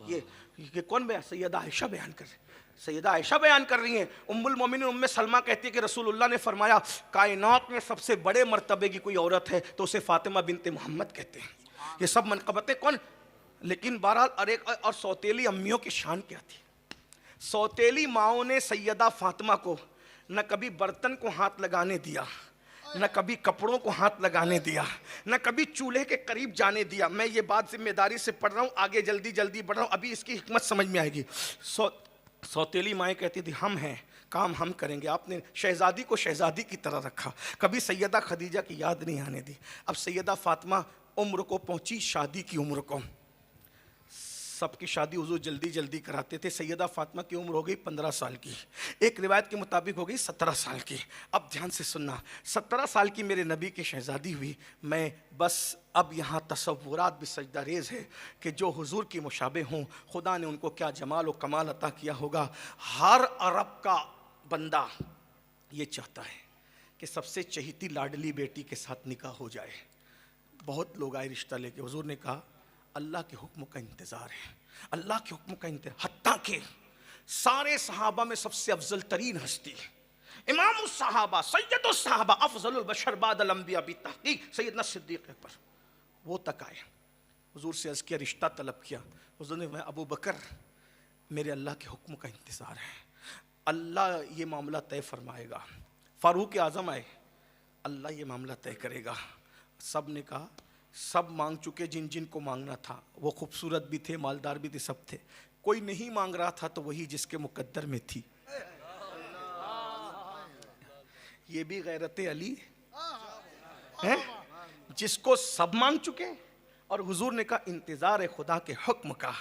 ये कौन बयान? सैयदा आयशा बयान कर रही, सैयदा आयशा बयान कर रही हैं। उम्मुल मोमिनीन उम्मे सलमा कहती है कि रसूलुल्लाह ने फरमाया, कायनात में सबसे बड़े मर्तबे की कोई औरत है तो उसे फातिमा बिनते मोहम्मद कहते हैं। ये सब मनकबतें कौन? लेकिन बहरहाल और सौतेली अम्मियों की शान क्या थी? सौतेली माओं ने सैयदा फातिमा को न कभी बर्तन को हाथ लगाने दिया, न कभी कपड़ों को हाथ लगाने दिया, न कभी चूल्हे के करीब जाने दिया। मैं ये बात जिम्मेदारी से पढ़ रहा हूँ, आगे जल्दी जल्दी बढ़ रहा हूँ, अभी इसकी हिकमत समझ में आएगी। सौतेली माएँ कहती थी, हम हैं, काम हम करेंगे। आपने शहजादी को शहजादी की तरह रखा, कभी सैयदा खदीजा की याद नहीं आने दी। अब सैयदा फातिमा उम्र को पहुंची, शादी की उम्र को, सबकी शादी हुजूर जल्दी जल्दी कराते थे। सैयदा फातिमा की उम्र हो गई 15 साल की, एक रिवायत के मुताबिक हो गई 17 साल की। अब ध्यान से सुनना, 17 साल की मेरे नबी की शहजादी हुई। मैं बस अब यहाँ तसव्वुरात भी सजदा रेज़ है कि जो हुजूर की मुशाबे हों, खुदा ने उनको क्या जमाल व कमाल अता किया होगा। हर अरब का बंदा ये चाहता है कि सबसे चहीती लाडली बेटी के साथ निकाह हो जाए। बहुत लोग आए रिश्ता लेके, हुजूर ने कहा अल्लाह के हुक्म का इंतज़ार है, अल्लाह के हुक्म का इंतज़ार। हत्ता के सारे सहाबा में सबसे अफजल तरीन हस्ती, इमाम सहाबा, सैयद सहाबा, अफजलुल बशर बादल अंबिया बितहकीक सैयदना सिद्दीक़ अकबर, वो तक आए। हुजूर से अर्ज़ किया, रिश्ता तलब किया। हुजूर ने कहा, अबू बकर मेरे अल्लाह के हुक्म का इंतज़ार है, अल्लाह ये मामला तय फरमाएगा। फारूक आज़म आए, अल्लाह ये मामला तय करेगा। सब ने कहा, सब मांग चुके जिन जिन को मांगना था, वो खूबसूरत भी थे, मालदार भी थे, सब थे। कोई नहीं मांग रहा था तो वही जिसके मुकद्दर में थी। ये भी गैरत अली है, जिसको सब मांग चुके। और हुजूर ने कहा इंतज़ार है खुदा के हुक्म का।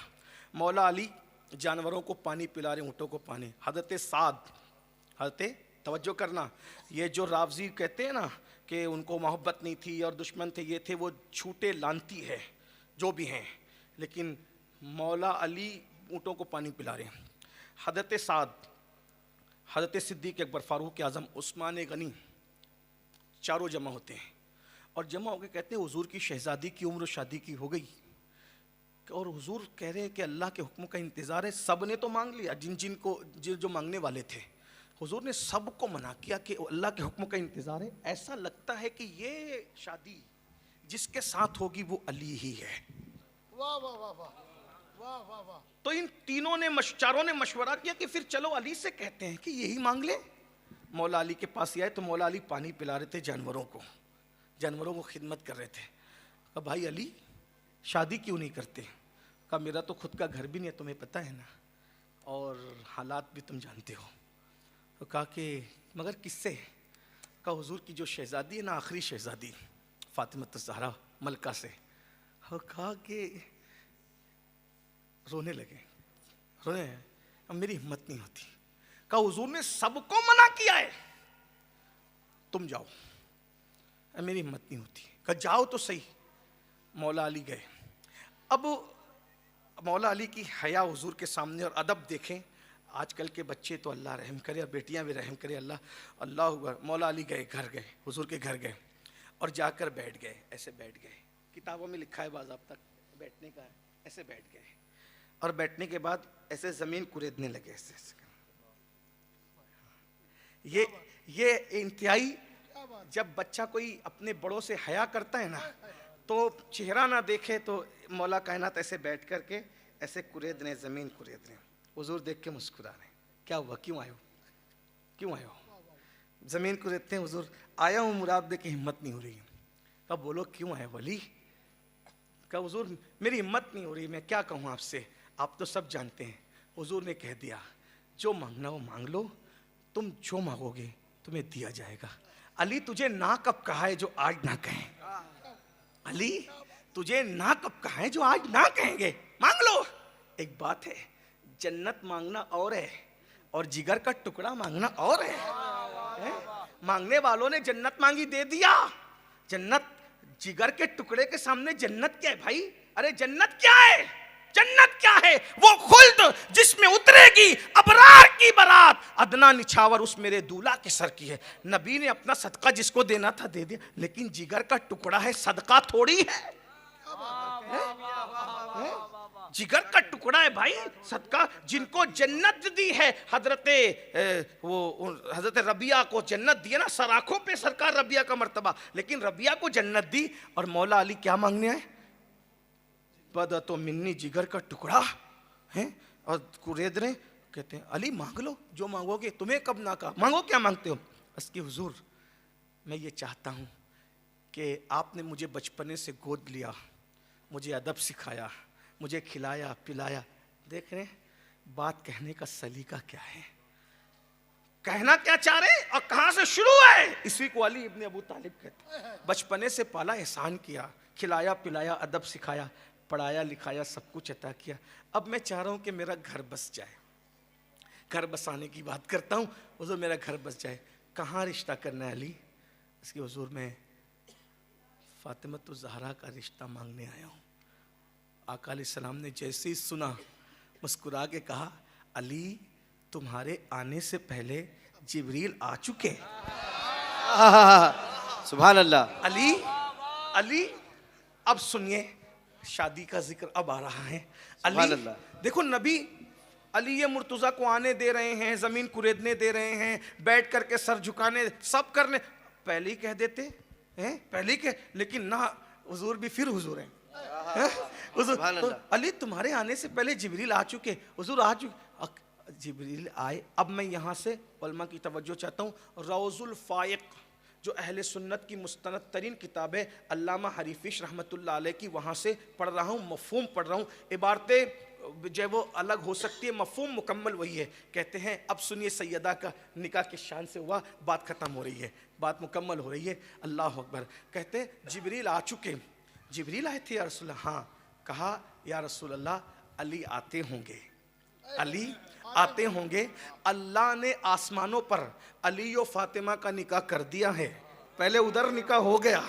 मौला अली जानवरों को पानी पिला रहे, ऊँटों को पानी। हज़रत साद, हज़रत तवज्जो करना, ये जो रावजी कहते हैं ना कि उनको मोहब्बत नहीं थी और दुश्मन थे, ये थे, वो छूटे लानती है जो भी हैं, लेकिन मौला अली ऊँटों को पानी पिला रहे हैं। हज़रत साद, हज़रत सिद्दीक़ अकबर, फ़ारूक आज़म, उस्मान गनी, चारों जमा होते हैं। और जमा होकर कहते हैं हुजूर की शहज़ादी की उम्र शादी की हो गई, और हुजूर कह रहे हैं कि अल्लाह के हुक्म का इंतज़ार है। सब ने तो मांग लिया, जिन जिन को जो मांगने वाले थे, हुजूर ने सबको मना किया कि अल्लाह के हुक्म का इंतज़ार है। ऐसा लगता है कि ये शादी जिसके साथ होगी वो अली ही है। वाह वाह वाह वाह वाह वाह वाह। तो इन तीनों ने चारों ने मशवरा किया कि फिर चलो अली से कहते हैं कि यही मांग ले। मौला अली के पास आए तो मौला अली पानी पिला रहे थे जानवरों को खिदमत कर रहे थे। अब भाई अली शादी क्यों नहीं करते? कहा मेरा तो खुद का घर भी नहीं है, तुम्हें पता है ना, और हालात भी तुम जानते हो। तो कहा कि मगर किससे? कहा हुजूर की जो शहजादी है ना, आखिरी शहजादी फातिमा ज़हरा मलका से, कहा कि रोने लगे, रोने, अब मेरी हिम्मत नहीं होती। कहा हुजूर ने सबको मना किया है, तुम जाओ, अब मेरी हिम्मत नहीं होती। कहा जाओ तो सही। मौला अली गए। अब मौला अली की हया हुजूर के सामने और अदब देखें। आजकल के बच्चे तो अल्लाह रहम करे और बेटियां भी रहम करे, अल्लाह अल्लाह अकबर। मौला अली गए, घर गए, हुजूर के घर गए और जाकर बैठ गए, ऐसे बैठ गए। किताबों में लिखा है बाज़ाब्ता बैठने का है, ऐसे बैठ गए और बैठने के बाद ऐसे ज़मीन कुरेदने लगे, ऐसे ऐसे। ये इंतहाई, जब बच्चा कोई अपने बड़ों से हया करता है ना, तो चेहरा ना देखे तो मौला कायनात ऐसे बैठ करके ऐसे कुरेद रहे, ज़मीन कुरेद रहे। हुजूर देख के मुस्कुरा रहे, क्या हुआ, क्यों आए हो, क्यों आए हो? ज़मीन कुरेदते हैं हुजूर, आया हूँ मुराद दे के हिम्मत नहीं हो रही। कहा बोलो क्यों आए वली? कहा हुजूर मेरी हिम्मत नहीं हो रही, मैं क्या कहूँ आपसे, आप तो सब जानते हैं। हुजूर ने कह दिया जो मांगना वो मांग लो, तुम जो मांगोगे तुम्हें दिया जाएगा। अली तुझे ना कब कहा है जो आज ना कहें, अली तुझे ना कब कहा है जो आज ना कहेंगे, मांग लो। एक बात है, जन्नत मांगना और है और जिगर का टुकड़ा मांगना और है? मांगने वालों ने जन्नत मांगी, दे दिया। जन्नत जिगर के टुकड़े के सामने जन्नत क्या है भाई? अरे जन्नत क्या है, जन्नत क्या है? वो खुल्द जिसमें उतरेगी अबरार की बारात, अदना निछावर उस मेरे दूल्हा के सर की है। नबी ने अपना सदका जिसको देना था दे दिया, लेकिन जिगर का टुकड़ा है, सदका थोड़ी है। जिगर का टुकड़ा है भाई, सदका। जिनको जन्नत दी है, हजरत रबिया को जन्नत दी है ना, सराखों पे सरकार रबिया का मर्तबा, लेकिन रबिया को जन्नत दी। और मौला अली क्या मांगने आए? पद तो मिन्नी, जिगर का टुकड़ा है और कुरेद रहे। कहते हैं अली मांग लो जो मांगोगे, तुम्हें कब ना कहा, मांगो क्या मांगते हो? उसकी हुजूर मैं ये चाहता हूँ कि आपने मुझे बचपने से गोद लिया, मुझे अदब सिखाया, मुझे खिलाया पिलाया। देख रहे बात कहने का सलीका क्या है, कहना क्या चाह रहे और कहां से शुरू है। इसी को अली इब्ने अबू तालिब कहते हैं। बचपने से पाला, एहसान किया, खिलाया पिलाया, अदब सिखाया, पढ़ाया लिखाया, सब कुछ अता किया। अब मैं चाह रहा हूं कि मेरा घर बस जाए। घर बसाने की बात करता हूं, हुजूर मेरा घर बस जाए। कहाँ रिश्ता करना है अली? इसकी हुजूर मैं फातिमा तो ज़हरा का रिश्ता मांगने आया हूँ। आका अलैहिस्सलाम ने जैसे ही सुना, मुस्कुरा के कहा अली तुम्हारे आने से पहले जिब्रील आ चुके। सुभान अल्लाह। अली अली अब सुनिए, शादी का जिक्र अब आ रहा है। अली देखो, नबी अली ये मुर्तज़ा को आने दे रहे हैं, जमीन कुरेदने दे रहे हैं, बैठ करके सर झुकाने सब करने, पहले ही कह देते हैं, पहले ही कह, लेकिन ना हुजूर भी फिर हुजूर हैं। तो अली तुम्हारे आने से पहले जिब्रील आ चुके, हुजूर आ चुके। जिब्रील आए। अब मैं यहाँ से उलमा की तवज्जो चाहता हूँ। रौज़ुल फ़ाइक़ जो अहले सुन्नत की मुस्तनद तरीन किताब है, अल्लामा हरीफिश रहमतुल्लाह अलैह की, वहाँ से पढ़ रहा हूँ, मफ़हूम पढ़ रहा हूँ। इबारतें जो वो अलग हो सकती है, मफ़हूम मुकम्मल वही है। कहते हैं अब सुनिए, सैयदा का निकाह के शान से हुआ, बात ख़त्म हो रही है, बात मुकम्मल हो रही है। अल्लाह अकबर। कहते हैं जिब्रील आ चुके। जिब्रील आए थे या रसूल अल्लाह? हाँ। कहा या रसूल अल्लाह अली आते होंगे, अली आते होंगे। अल्लाह ने आसमानों पर अली और फातिमा का निकाह कर दिया है। पहले उधर निकाह हो गया,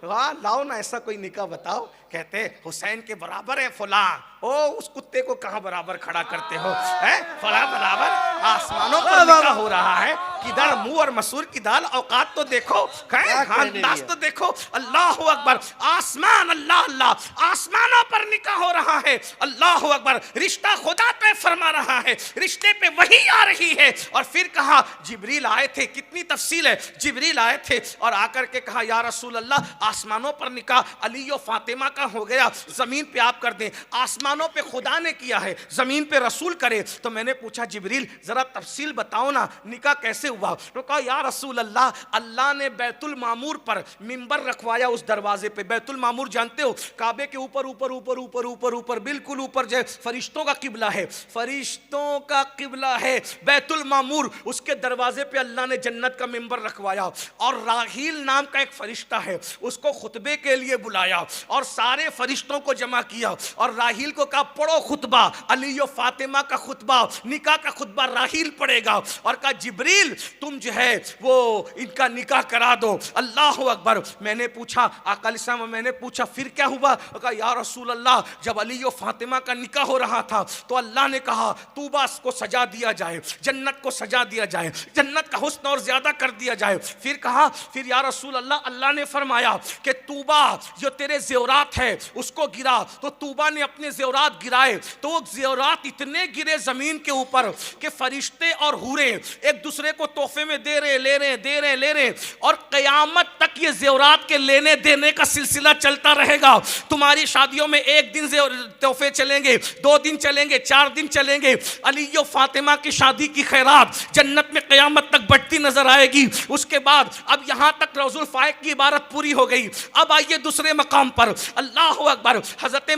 वाह लाओ ना ऐसा कोई निकाह बताओ। कहते हुसैन के बराबर है फला। ओ उस कुत्ते को कहाँ बराबर खड़ा करते हो, है फला बराबर। आसमानों पर निकाह हो रहा है, किधर मुंह और मसूर की दाल, औकात तो देखो, अंदाज तो देखो। अल्लाह अकबर। आसमान, अल्लाह अल्लाह, आसमानों पर निकाह हो रहा है। अल्लाह अकबर। रिश्ता खुदा पे फरमा रहा है, रिश्ते पे वही आ रही है। और फिर कहा जिब्रील आए थे। कितनी तफसील है। जिब्रील आए थे और आकर के कहा या रसूल अल्लाह आसमानों पर निकाह, अली और फातिमा मौका हो गया, जमीन पे आप कर दें। आसमानों पे खुदा ने किया है, जमीन पे रसूल करे। तो मैंने पूछा जिब्रील जरा तफसील बताओ ना, निकाह कैसे हुआ? तो कहा या रसूल अल्लाह, अल्लाह ने बैतुल मामूर पर मिंबर रखवाया उस दरवाजे पे। बैतुल मामूर जानते हो, काबे के ऊपर ऊपर ऊपर ऊपर ऊपर ऊपर बिल्कुल ऊपर जो फरिश्तों का किबला है, फरिश्तों का किबला है बैतुल मामूर। उसके दरवाजे पे अल्लाह ने जन्नत का मिंबर रखवाया और राहील नाम का एक फरिश्ता है, उसको खुतबे के लिए बुलाया और सारे फरिश्तों को जमा किया और राहील को कहा पढ़ो खुतबा, अली और फातिमा का खुतबा, निकाह का खुतबा राहील पढ़ेगा। और कहा जिब्रील तुम जो है वो इनका निकाह करा दो। अल्लाह अकबर। मैंने पूछा आका इस्लाम, मैंने पूछा फिर क्या हुआ? कहा या रसूल अल्लाह, जब अली और फातिमा का निकाह हो रहा था तो अल्लाह ने कहा तूबा को सजा दिया जाए, जन्नत को सजा दिया जाए, जन्नत का हुस्न और ज्यादा कर दिया जाए। फिर कहा फिर या रसूल अल्लाह, अल्लाह ने फरमाया कि तूबा जो तेरे ज़ेवरात है उसको गिरा। तो तूबा ने अपने ज़ेवरात गिराए तो वो ज़ेवरात इतने गिरे जमीन के ऊपर कि फरिश्ते और हूरे एक दूसरे को तोहफे में दे रहे ले रहे दे रहे ले रहे, और क़यामत तक ये ज़ेवरात के लेने देने का सिलसिला चलता रहेगा। तुम्हारी शादियों में एक दिन तोहफे चलेंगे, 2 दिन चलेंगे, 4 दिन चलेंगे। अली और फातिमा की शादी की खैरात जन्नत में क़यामत तक बढ़ती नजर आएगी। उसके बाद अब यहाँ तक रौज़ुल फ़ाइक़ की इबारत पूरी हो गई। अब आइए दूसरे मकाम पर। अल्लाह अकबर। हज़रत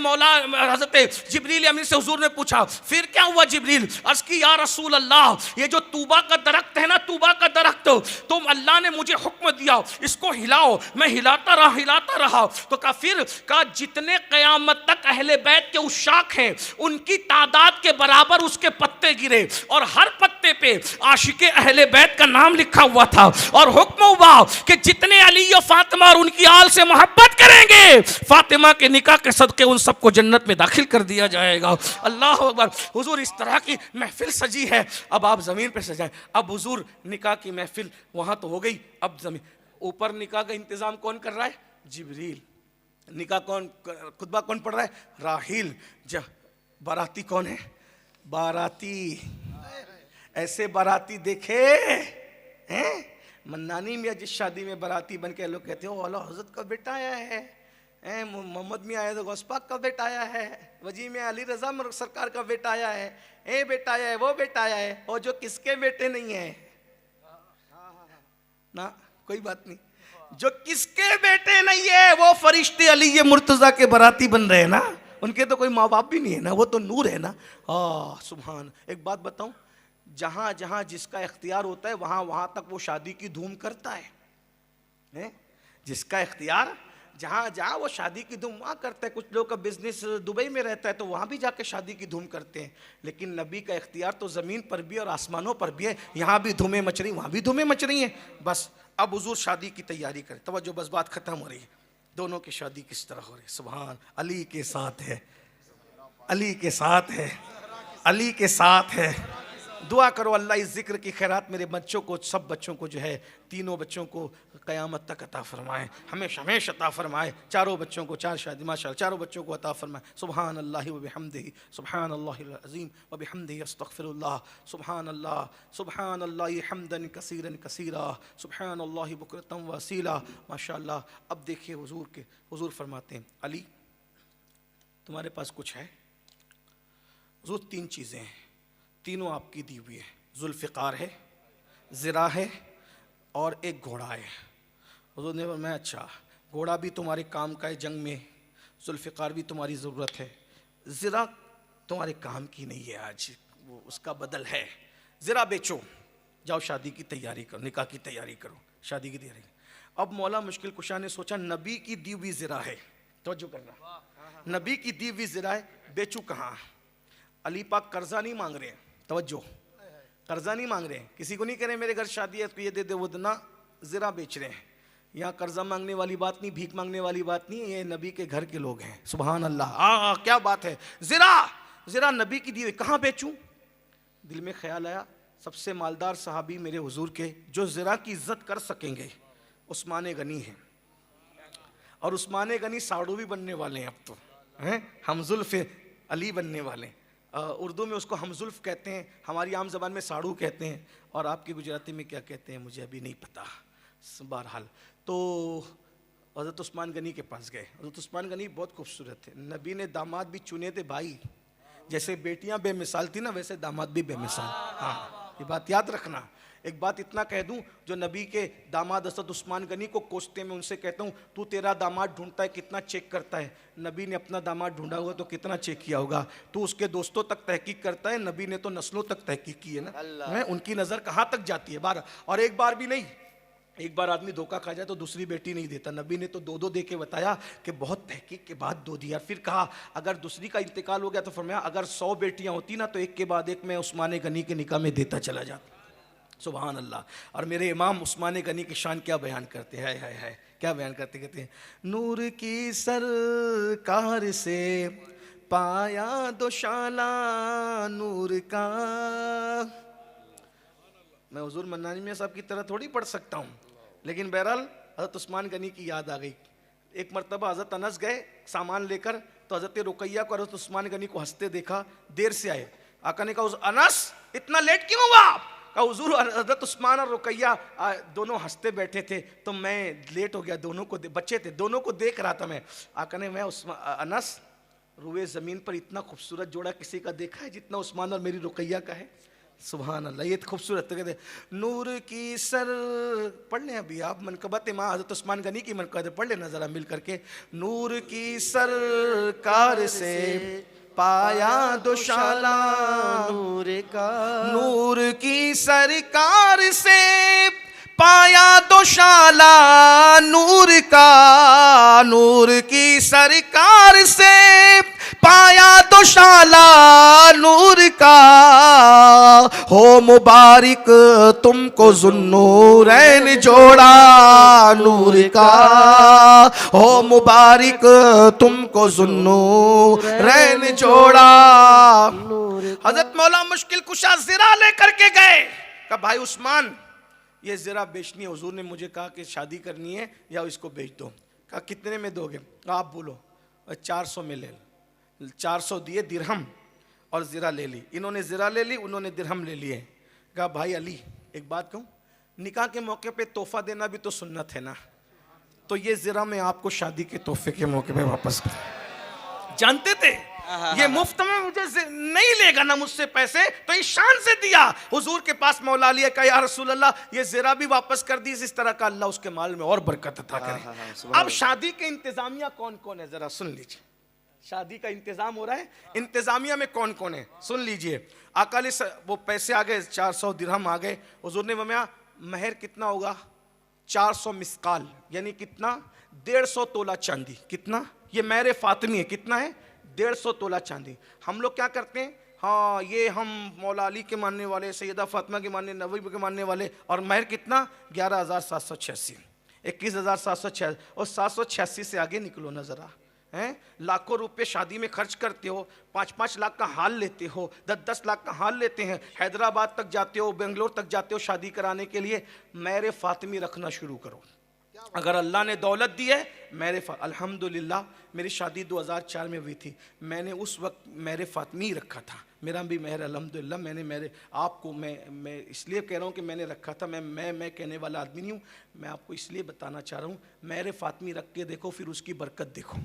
जिब्रील अमीन से हुज़ूर ने पूछा फिर क्या हुआ जिब्रील? अर्ज़ की या रसूल अल्लाह, ये जो तूबा का दरख्त है ना, तूबा का दरख्त, तो अल्लाह ने मुझे हुक्म दिया इसको हिलाओ। मैं हिलाता रहा। तो कहा फिर कहा जितने क़यामत तक अहले बैत के उशाक हैं उनकी तादाद के बराबर उसके पत्ते गिरे और हर पत्ते पे आशिके अहले बैत का नाम लिखा हुआ था और हुक्म हुआ कि जितने अली और फातिमा और उनकी आल से मोहब्बत करेंगे फातिमा के निकाह के सदके उन सबको जन्नत में दाखिल कर दिया जाएगा। अल्लाह अकबर। हुजूर इस तरह की महफिल सजी है, अब आप ज़मीन पे सजाएं। अब हुजूर निकाह की महफिल वहाँ तो हो गई, अब ज़मीन ऊपर निकाह का इंतज़ाम कौन कर रहा है? जिब्रील। निकाह कौन, खुतबा कौन पढ़ रहा है? राहील। बाराती कौन है? बाराती। ऐसे बाराती देखे हैं? मन्नानी मियाँ जिस शादी में बाराती बन के लोग कहते हो आला हज़रत का बेटा आया है, मोहम्मद मियाँ आया तो गौस पाक का बेटा आया है, वजी में अली रज़ा सरकार का बेटा आया है, बेटा आया है, वो बेटा आया है, और जो किसके बेटे नहीं है ना, कोई बात नहीं, जो किसके बेटे नहीं है वो फरिश्ते अली ये मुर्तज़ा के बाराती बन रहे हैं ना, उनके तो कोई माँ बाप भी नहीं है ना, वो तो नूर है ना। सुभान। एक बात बताऊं, जहाँ जहाँ जिसका इख्तियार होता है वहाँ वहाँ तक वो शादी की धूम करता है। जिसका इख्तियार जहाँ जहाँ वो शादी की धूम वहाँ करता है। कुछ लोग का बिजनेस दुबई में रहता है तो वहाँ भी जाके शादी की धूम करते हैं, लेकिन नबी का इख्तियार तो ज़मीन पर भी और आसमानों पर भी है। यहाँ भी धूमें मच रही, वहाँ भी धूमें मच रही हैं। बस अब हुजूर शादी की तैयारी करें। तवज्जो, बस बात ख़त्म हो रही है। दोनों की शादी किस तरह हो रही है? सुभान। अली के साथ है, अली के साथ है, अली के साथ है। दुआ करो अल्लाह इस जिक्र की खैरात मेरे बच्चों को, सब बच्चों को जो है, तीनों बच्चों को क़यामत तक अता फरमाए, हमेशा हमेशा अता फरमाए। चारों बच्चों को, 4 शादी माशाअल्लाह, चारों बच्चों को अता फरमाए। सुभान अल्लाह व बिहम्दिही, सुभान अल्लाहिल अज़ीम व बिहम्दिही अस्तग़फिरुल्लाह, सुभान अल्लाह हम्दन कसीरन कसीरा, सुभान अल्लाह बुकरतम व असीला। माशाअल्लाह। अब देखिए हुजूर फरमाते हैं, अली तुम्हारे पास कुछ है? हुजूर 3 चीज़ें हैं, तीनों आपकी दी हुई है। जुल्फ़िकार है, ज़िरा है और एक घोड़ा है। हुज़ूर ने फरमाया अच्छा, घोड़ा भी तुम्हारे काम का है जंग में, जुल्फ़िकार भी तुम्हारी ज़रूरत है, ज़िरा तुम्हारे काम की नहीं है आज, वो उसका बदल है। ज़िरा बेचो, जाओ शादी की तैयारी करो, निकाह की तैयारी करो, शादी की तैयारी। अब मौला मुश्किल कुशा ने सोचा नबी की दी हुई ज़िरा है, तवज्जो करना, नबी की दी हुई ज़िरा है, बेचूँ कहाँ? अली पाक कर्जा नहीं मांग रहे हैं, तवज्जो, कर्जा नहीं मांग रहे हैं, किसी को नहीं कह रहे मेरे घर शादी है तो ये दे दे वो देना, ज़िरा बेच रहे हैं। यहाँ कर्जा मांगने वाली बात नहीं, भीख मांगने वाली बात नहीं, ये नबी के घर के लोग हैं। सुभान अल्लाह। क्या बात है। ज़िरा नबी की दी हुई, कहाँ बेचूं? दिल में ख्याल आया सबसे मालदार सहाबी मेरे हुजूर के जो ज़िरा की इज्जत कर सकेंगे उस्मान गनी हैं, और उस्मान गनी साड़ू भी बनने वाले हैं, अब तो हैं हमजुल्फ अली बनने वाले हैं। उर्दू में उसको हमजुल्फ कहते हैं, हमारी आम ज़बान में साड़ू कहते हैं, और आपकी गुजराती में क्या कहते हैं मुझे अभी नहीं पता। बहरहाल तो हज़रत उस्मान गनी के पास गए। हज़रत उस्मान गनी बहुत खूबसूरत थे, नबी ने दामाद भी चुने थे भाई, जैसे बेटियां बेमिसाल थी ना वैसे दामाद भी बेमिसाल। हाँ, ये बात याद रखना। एक बात इतना कह दूं, जो नबी के दामाद हज़रत उस्मान गनी को कोसते, मैं उनसे कहता हूँ तू तेरा दामाद ढूंढता है कितना चेक करता है, नबी ने अपना दामाद ढूंढा होगा तो कितना चेक किया होगा। तू उसके दोस्तों तक तहकीक करता है, नबी ने तो नस्लों तक तहकीक की है ना, है उनकी नज़र कहाँ तक जाती है। बार और एक बार भी नहीं, एक बार आदमी धोखा खा जाए तो दूसरी बेटी नहीं देता, नबी ने तो दो दो दे के बताया कि बहुत तहकीक के बाद दो दिया। फिर कहा अगर दूसरी का इंतकाल हो गया तो फरमाया अगर 100 बेटियां होती ना तो एक के बाद एक मैं उस्मान गनी के निकाह में देता चला जाता। सुभान अल्लाह। और मेरे इमाम उस्मान गनी की शान क्या बयान करते हैं, है क्या बयान करते, कहते हैं नूर की सरकार से पाया दोशाला नूर का। मैं हुजूर मन्नानी मियां साहब की तरह थोड़ी पढ़ सकता हूँ, लेकिन बहरहाल हज़रत उस्मान गनी की याद आ गई। एक मरतबा हज़रत अनस गए सामान लेकर, तो हज़रत रुकैया को हज़रत उस्मान गनी को हंसते देखा, देर से आए। आका ने कहा अनस इतना लेट क्यों हुआ? कहा हुजूर हज़रत उस्मान और रुकैया दोनों हंसते बैठे थे तो मैं लेट हो गया, दोनों को बच्चे थे दोनों को देख रहा था मैं। आका ने मैं अनस रुए ज़मीन पर इतना खूबसूरत जोड़ा किसी का देखा है जितना उस्मान और मेरी रुकैया का है? सुभान अल्लाह, ये खूबसूरत। तो कहते नूर की सर पढ़ लें अभी आप, मनकबत इमाम हज़रत उस्मान गनी की मनकबत पढ़ लेना ज़रा मिल करके। नूर की सरकार से पाया दोशाला नूर का, नूर की सरकार से पाया दोशाला नूर का, नूर की सरकार से पाया दोशाला नूर का। हो मुबारक तुमको ज़ुन्नूरैन जोड़ा नूर का, हो मुबारक तुमको ज़ुन्नूरैन जोड़ा। हज़रत मौला मुश्किल कुशा ज़िरा लेकर के गए, कहा भाई उस्मान ये ज़रा बेचनी है, हुजूर ने मुझे कहा कि शादी करनी है या इसको बेच दो। कहा कितने में दोगे? आप बोलो। 400 में ले लो। 400 दिए दिरहम और ज़रा ले ली। इन्होंने ज़रा ले ली, उन्होंने दिरहम ले लिए। कहा भाई अली एक बात कहूँ, निकाह के मौके पे तोहफा देना भी तो सुन्नत है ना, तो ये ज़रा मैं आपको शादी के तोहफे के मौके पे वापस कर। जानते थे ये मुफ्त में मुझे नहीं लेगा ना मुझसे पैसे, तो इस शान से दिया। हुजूर के पास मौला अली का या रसूल अल्लाह ये ज़रा भी वापस कर दी, इस तरह का अल्लाह उसके माल में और बरकत अता करे। अब शादी के इंतजामिया कौन कौन है जरा सुन लीजिए। शादी का इंतजाम हो रहा है, इंतजामिया में कौन कौन है सुन लीजिए। अकाली वो पैसे आ गए, 400 दिरहम आ गए। हुजूर ने फरमाया महर कितना होगा? 400 मिसकाल, यानी कितना? 150 तोला चांदी। कितना? ये महर फातिमी है, कितना है? 150 तोला चांदी। हम लोग क्या करते हैं, हाँ ये हम मौला अली के मानने वाले, सैयदा फातिमा के मानने, नबी के मानने वाले, और महर कितना? 11,786, 21,786। और 786 से आगे निकलो ना ज़रा, हैं? लाखों रुपए शादी में खर्च करते हो, 5-5 लाख का हाल लेते हो, 10-10 लाख का हाल लेते हैं, हैदराबाद तक जाते हो, बेंगलोर तक जाते हो शादी कराने के लिए। महर फातिमी रखना शुरू करो। अगर अल्लाह ने दौलत दी है, अल्हम्दुलिल्लाह मेरी शादी 2004 में हुई थी, मैंने उस वक्त महर फातिमी रखा था। मेरा भी महर अल्हम्दुलिल्लाह, मैंने मेरे आपको मैं इसलिए कह रहा हूँ कि मैंने रखा था, मैं कहने वाला आदमी नहीं हूँ, मैं आपको इसलिए बताना चाह रहा हूँ। महर फातिमी रख के देखो, फिर उसकी बरकत देखो।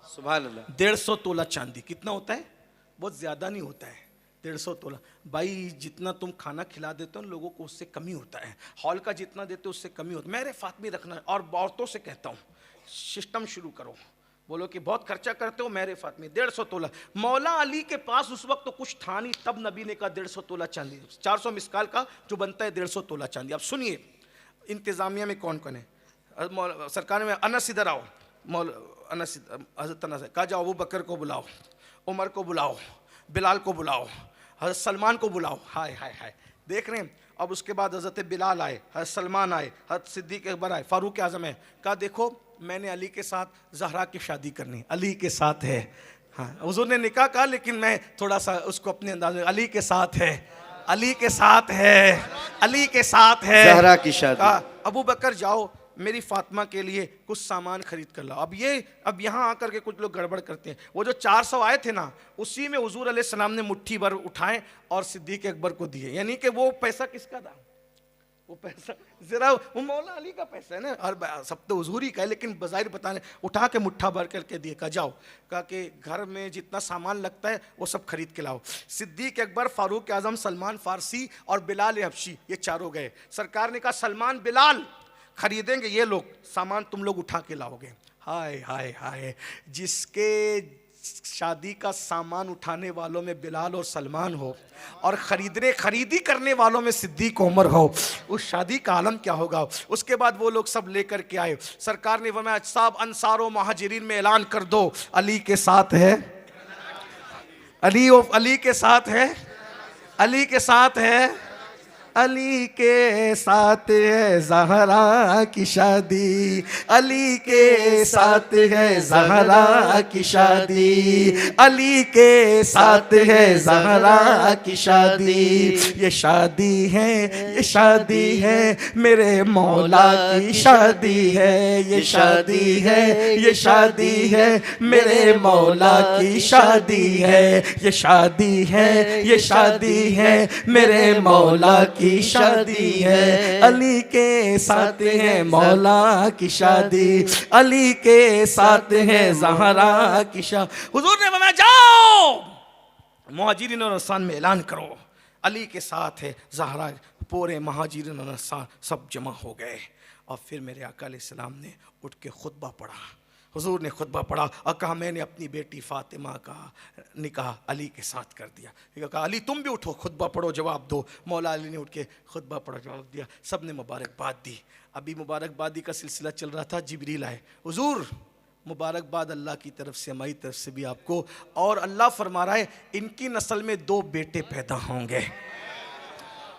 सुभान अल्लाह। 150 तोला चांदी कितना होता है? बहुत ज़्यादा नहीं होता है 150 तोला। भाई जितना तुम खाना खिला देते हो लोगों को उससे कमी होता है, हॉल का जितना देते हो उससे कमी होता है। मेरे फातिमी रखना है। और औरतों से कहता हूँ सिस्टम शुरू करो, बोलो कि बहुत खर्चा करते हो, मेरे फातिमी 150 तोला। मौला अली के पास उस वक्त तो कुछ था नहीं, तब नबी ने कहा 150 तोला चांदी, 400 मिसकाल का जो बनता है 150 तोला चांदी। अब सुनिए इंतज़ामिया में कौन कौन है। सरकार में अनस इधर आओ, अनस हज़रत अनस कहा जाओ अबू बकर को बुलाओ, उमर को बुलाओ, बिलाल को बुलाओ, हज़रत सलमान को बुलाओ। हाय हाय हाय, देख रहे हैं। अब उसके बाद हज़रत बिलाल आए, हज़रत सलमान आए, हज़रत सिद्दीक़ अकबर आए, फ़ारूक आज़म है। कहा देखो मैंने अली के साथ ज़हरा की शादी करनी, अली के साथ है। हाँ हुज़ूर ने निकाह कहा, लेकिन मैं थोड़ा सा उसको अपने अंदाज में, अली के साथ है, अली के साथ है, अली के साथ है ज़हरा की शादी। कहा अबू बकर जाओ मेरी फातिमा के लिए कुछ सामान खरीद कर लाओ। अब यहाँ आकर के कुछ लोग गड़बड़ करते हैं। वो जो 400 आए थे ना, उसी में हुजूर अलैहिस्सलाम ने मुट्ठी भर उठाए और सिद्दीक़ अकबर को दिए, यानी कि वो पैसा किसका था? वो पैसा जरा वो मौला अली का पैसा है ना, और सब तो हुजूर ही का है, लेकिन बज़ाहिर बताने उठा के मुट्ठा भर करके दिए, कहा जाओ, कहा कि घर में जितना सामान लगता है वो सब खरीद के लाओ। सिद्दीक अकबर, फारूक आजम, सलमान फारसी और बिलाल हबशी, ये चारों गए। सरकार ने कहा सलमान बिलाल खरीदेंगे, ये लोग सामान तुम लोग उठा के लाओगे। हाय हाय हाय, जिसके शादी का सामान उठाने वालों में बिलाल और सलमान हो और खरीदी करने वालों में सिद्दीक उमर हो, उस शादी का आलम क्या होगा। उसके बाद वो लोग सब लेकर के आए। सरकार ने फरमाया साहब अंसार और महाजिरीन में ऐलान कर दो अली के साथ है, अली के साथ है, अली के साथ है, अली के साथ है ज़हरा की शादी, अली के साथ है ज़हरा की शादी, अली के साथ है ज़हरा की शादी। ये शादी है, ये शादी है मेरे मौला की शादी है, ये शादी है, ये शादी है मेरे मौला की शादी है, ये शादी है, ये शादी है मेरे मौला की शादी है, अली के साथ है मौला की शादी, अली के साथ है ज़हरा की शादी। हुजूर ने फरमाया जाओ मुहाजिरीन और अंसार में ऐलान करो अली के साथ है ज़हरा। पूरे मुहाजिरीन और अंसार सब जमा हो गए और फिर मेरे आका अलैहिस्सलाम ने उठ के खुतबा पढ़ा। हुजूर ने खुतबा पढ़ा और कहा मैंने अपनी बेटी फातिमा का निकाह अली के साथ कर दिया। कहा अली तुम भी उठो खुतबा पढ़ो जवाब दो। मौला अली ने उठ के खुतबा पढ़ा जवाब दिया। सब ने मुबारकबाद दी। अभी मुबारकबादी का सिलसिला चल रहा था, जिब्रील आए, हुजूर मुबारकबाद अल्लाह की तरफ से, हमारी तरफ से भी आपको, और अल्लाह फरमा रहा है इनकी नस्ल में 2 बेटे पैदा होंगे,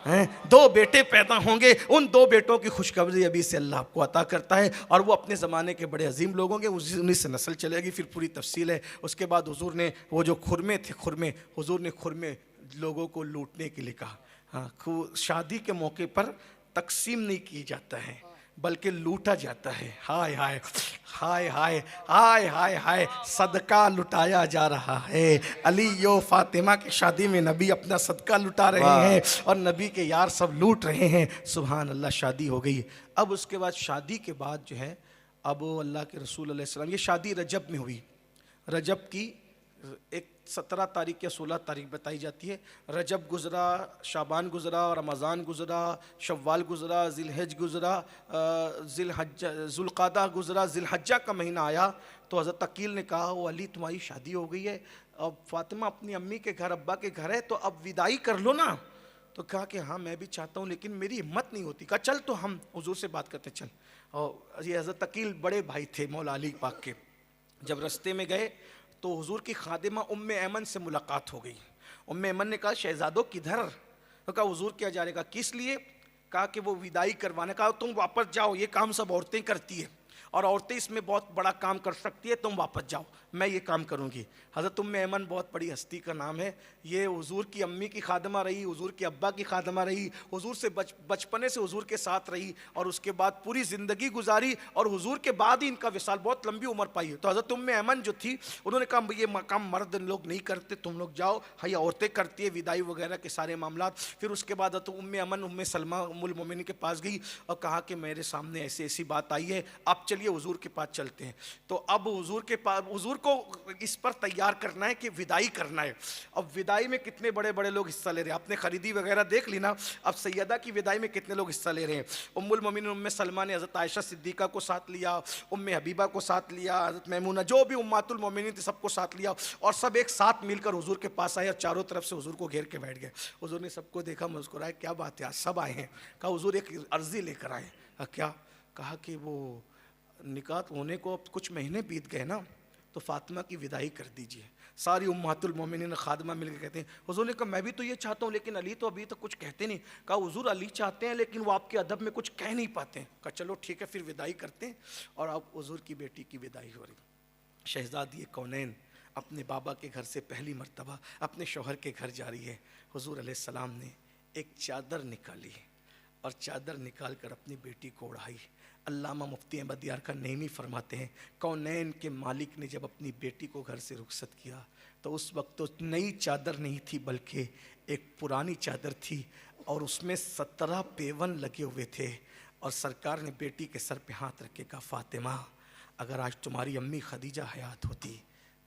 हैं 2 बेटे पैदा होंगे। उन 2 बेटों की खुशखबरी अभी से अल्लाह आपको अता करता है और वो अपने ज़माने के बड़े अजीम लोग होंगे, उन्हीं से नस्ल चलेगी। फिर पूरी तफसील है। उसके बाद हुजूर ने वो जो खुरमे थे, हुजूर ने खुरमे लोगों को लूटने के लिए कहा। हाँ, शादी के मौके पर तकसीम नहीं की जाता है बल्कि लूटा जाता है। हाय हाय हाय हाय हाय हाय हाय, सदका लुटाया जा रहा है। अली यो फातिमा की शादी में नबी अपना सदका लुटा रहे हैं और नबी के यार सब लूट रहे हैं। सुभान अल्लाह, शादी हो गई। अब उसके बाद शादी के बाद जो है, अब अल्लाह के रसूल अलैहि सल्लम, ये शादी रजब में हुई। रजब की एक 17 तारीख या 16 तारीख बताई जाती है। रजब गुज़रा, शाबान गुज़रा, रमज़ान गुज़रा, शव्वाल गुज़रा, ज़िलहज गुज़रा, ज़ुल्क़ादा गुज़रा, ज़िलहज्जा का महीना आया तो हज़रत अकील ने कहा वो अली तुम्हारी शादी हो गई है, अब फातिमा अपनी अम्मी के घर, अब्बा के घर है, तो अब विदाई कर लो ना। तो कहा कि हाँ मैं भी चाहता हूँ लेकिन मेरी हिम्मत नहीं होती। कहा चल तो हम हुजूर से बात करते चल। और ये हज़रत अकील बड़े भाई थे मौला अली पाक के। जब रास्ते में गए तो हुजूर की खादिमा उम्मे ऐमन से मुलाकात हो गई। उम्मे ऐमन ने कहा शहजादो किधर? तो कहा हुजूर क्या जा रहे? कहा किस लिए? कहा कि वो विदाई करवाने। कहा तुम वापस जाओ, ये काम सब औरतें करती है और औरतें इसमें बहुत बड़ा काम कर सकती है, तुम वापस जाओ, मैं ये काम करूँगी। हज़रत उम्मे ऐमन बहुत बड़ी हस्ती का नाम है। ये हुजूर की अम्मी की खादमा रही, हुजूर के अब्बा की खादमा रही, हुजूर से बचपने से हुजूर के साथ रही और उसके बाद पूरी ज़िंदगी गुजारी और हुजूर के बाद ही इनका विसाल, बहुत लंबी उम्र पाई है। तो हज़रत उम्मे ऐमन जो थी उन्होंने कहा ये काम मर्द लोग नहीं करते, तुम लोग जाओ, हाँ ये औरतें करती है विदाई वगैरह के सारे मामला। फिर उसके बाद हज़रत उम्मे ऐमन उम्मे सलमा उम्मुल मोमिनीन के पास गई और कहा कि मेरे सामने ऐसी ऐसी बात आई है, आप चलिए हुजूर के पास चलते हैं। तो अब हुजूर के पास, हुजूर को इस पर तैयार करना है कि विदाई करना है। अब विदाई में कितने बड़े बड़े लोग हिस्सा ले रहे हैं, आपने खरीदी वगैरह देख ली ना। अब सैयदा की विदाई में कितने लोग हिस्सा ले रहे हैं। उम्मुल मोमिनीन उम्मे सलमा ने हज़रत आयशा सिद्दीक़ा को साथ लिया, उम्मे हबीबा को साथ लिया, हज़रत मैमूना, जो भी उम्मातुल मोमिनीन थे सबको साथ लिया और सब एक साथ मिलकर हुजूर के पास आए और चारों तरफ से हुजूर को घेर के बैठ गए। हुजूर ने सबको देखा, मुस्कुराए, क्या बात है आज सब आए हैं? कहा हुजूर एक अर्जी लेकर आए। क्या? कहा कि वो निकाह होने को अब कुछ महीने बीत गए ना, तो फातिमा की विदाई कर दीजिए। सारी उम्मातुल मोमिनीन खादमा मिलकर कहते हैं हुजूर ने कहा मैं भी तो ये चाहता हूँ लेकिन अली तो अभी तक कुछ कहते नहीं। कहा हुजूर अली चाहते हैं लेकिन वो आपके अदब में कुछ कह नहीं पाते हैं। कहा चलो ठीक है फिर विदाई करते हैं। और अब हुजूर की बेटी की विदाई हो रही। शहजादी कौनैन अपने बाबा के घर से पहली मर्तबा अपने शौहर के घर जा रही है। हुजूर अलैहिस्सलाम ने एक चादर निकाली और चादर निकाल कर अपनी बेटी को ओढ़ाई। अल्लामा मुफ्ती अहमद यार का नईमी फरमाते हैं कौनैन के मालिक ने जब अपनी बेटी को घर से रुखसत किया तो उस वक्त तो नई चादर नहीं थी बल्कि एक पुरानी चादर थी। और उसमें 17 पेवन लगे हुए थे। और सरकार ने बेटी के सर पे हाथ रख के कहा, फातिमा, अगर आज तुम्हारी अम्मी खदीजा हयात होती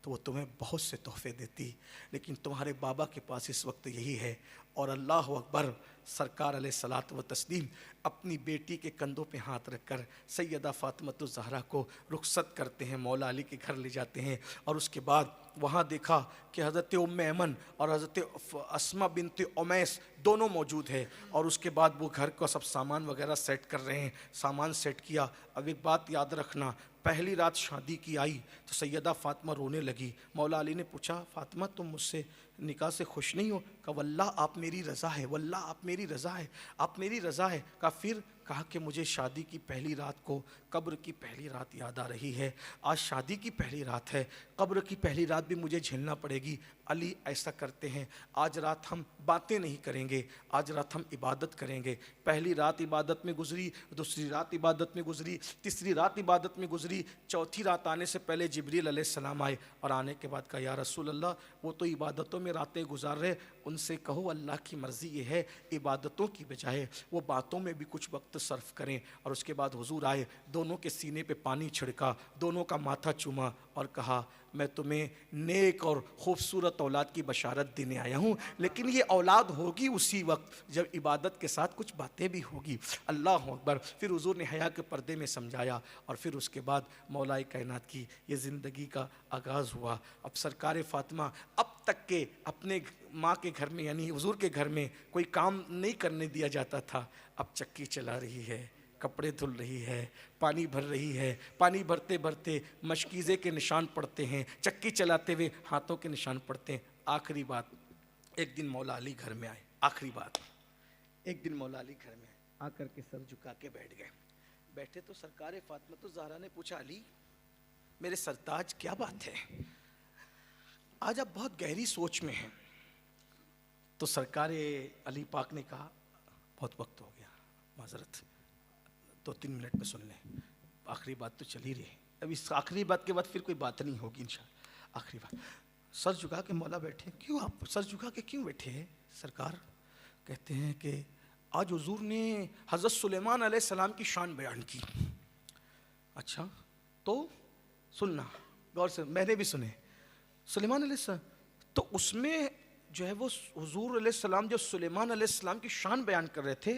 तो वो तुम्हें बहुत से तोहफे देती, लेकिन तुम्हारे बाबा के पास इस वक्त यही है। और अल्लाह अकबर। सरकार अलैहिस्सलात व तस्लीम अपनी बेटी के कंधों पे हाथ रखकर सैयदा फातिमतुज़ ज़हरा को रुखसत करते हैं, मौला अली के घर ले जाते हैं। और उसके बाद वहाँ देखा कि हज़रत उम्मे ऐमन और हज़रत अस्मा बिनत उमैस दोनों मौजूद है। और उसके बाद वो घर का सब सामान वगैरह सेट कर रहे हैं। सामान सेट किया। अब एक बात याद रखना, पहली रात शादी की आई तो सैयदा फातिमा रोने लगी। मौला अली ने पूछा, फातिमा तुम मुझसे निकाह से खुश नहीं हो? कहा वल्लाह आप मेरी रज़ा है, वल्लाह आप मेरी रज़ा है, आप मेरी रज़ा है। कहा फिर? कहा कि मुझे शादी की पहली रात को कब्र की पहली रात याद आ रही है। आज शादी की पहली रात है, कब्र की पहली रात भी मुझे झेलना पड़ेगी। अली ऐसा करते हैं, आज रात हम बातें नहीं करेंगे, आज रात हम इबादत करेंगे। पहली रात इबादत में गुजरी, दूसरी रात इबादत में गुजरी, तीसरी रात इबादत में गुजरी। चौथी रात आने से पहले जिब्रील अलैहिस्सलाम आए और आने के बाद कहा, या रसूल अल्लाह, वो तो इबादतों में रातें गुजार रहे, उनसे कहो अल्लाह की मर्ज़ी ये है इबादतों की बजाय वो बातों में भी कुछ वक्त सर्फ करें। और उसके बाद हुजूर आए, दोनों के सीने पे पानी छिड़का, दोनों का माथा चूमा और कहा, मैं तुम्हें नेक और ख़ूबसूरत औलाद की बशारत देने आया हूँ, लेकिन ये औलाद होगी उसी वक्त जब इबादत के साथ कुछ बातें भी होगी। अल्लाह अकबर। फिर हुजूर ने हया के पर्दे में समझाया और फिर उसके बाद मौलाए कायनात की ये ज़िंदगी का आगाज़ हुआ। अब सरकार फातिमा अब तक के अपने माँ के घर में यानी हुजूर के घर में कोई काम नहीं करने दिया जाता था, अब चक्की चला रही है, कपड़े धुल रही है, पानी भर रही है। पानी भरते भरते मशकीज़े के निशान पड़ते हैं, चक्की चलाते हुए हाथों के निशान पड़ते हैं। आखिरी बात, एक दिन मौला अली घर में आए। आखिरी बात, एक दिन मौला अली घर में आकर के सर झुका के बैठ गए। बैठे तो सरकार फातिमा ज़हरा ने पूछा, अली मेरे सरताज क्या बात है, आज आप बहुत गहरी सोच में हैं। तो सरकार अली पाक ने कहा, बहुत वक्त हो गया, माजरत, 2-3 मिनट में सुन लें, आखिरी बात तो चल ही रही। अब इस आखिरी बात के बाद फिर कोई बात नहीं होगी इंशाअल्लाह। आखिरी बात, सर झुका के मौला बैठे। क्यों आप सर झुका के क्यों बैठे हैं सरकार? कहते हैं कि आज हुजूर ने हज़रत सुलेमान अलैहिस्सलाम की शान बयान की। अच्छा तो सुनना गौर से, मैंने भी सुने। सुलेमान अलैहिस्सलाम, तो उसमें जो है वो हुजूर अलैहिस्सलाम जब सुलेमान अलैहिस्सलाम की शान बयान कर रहे थे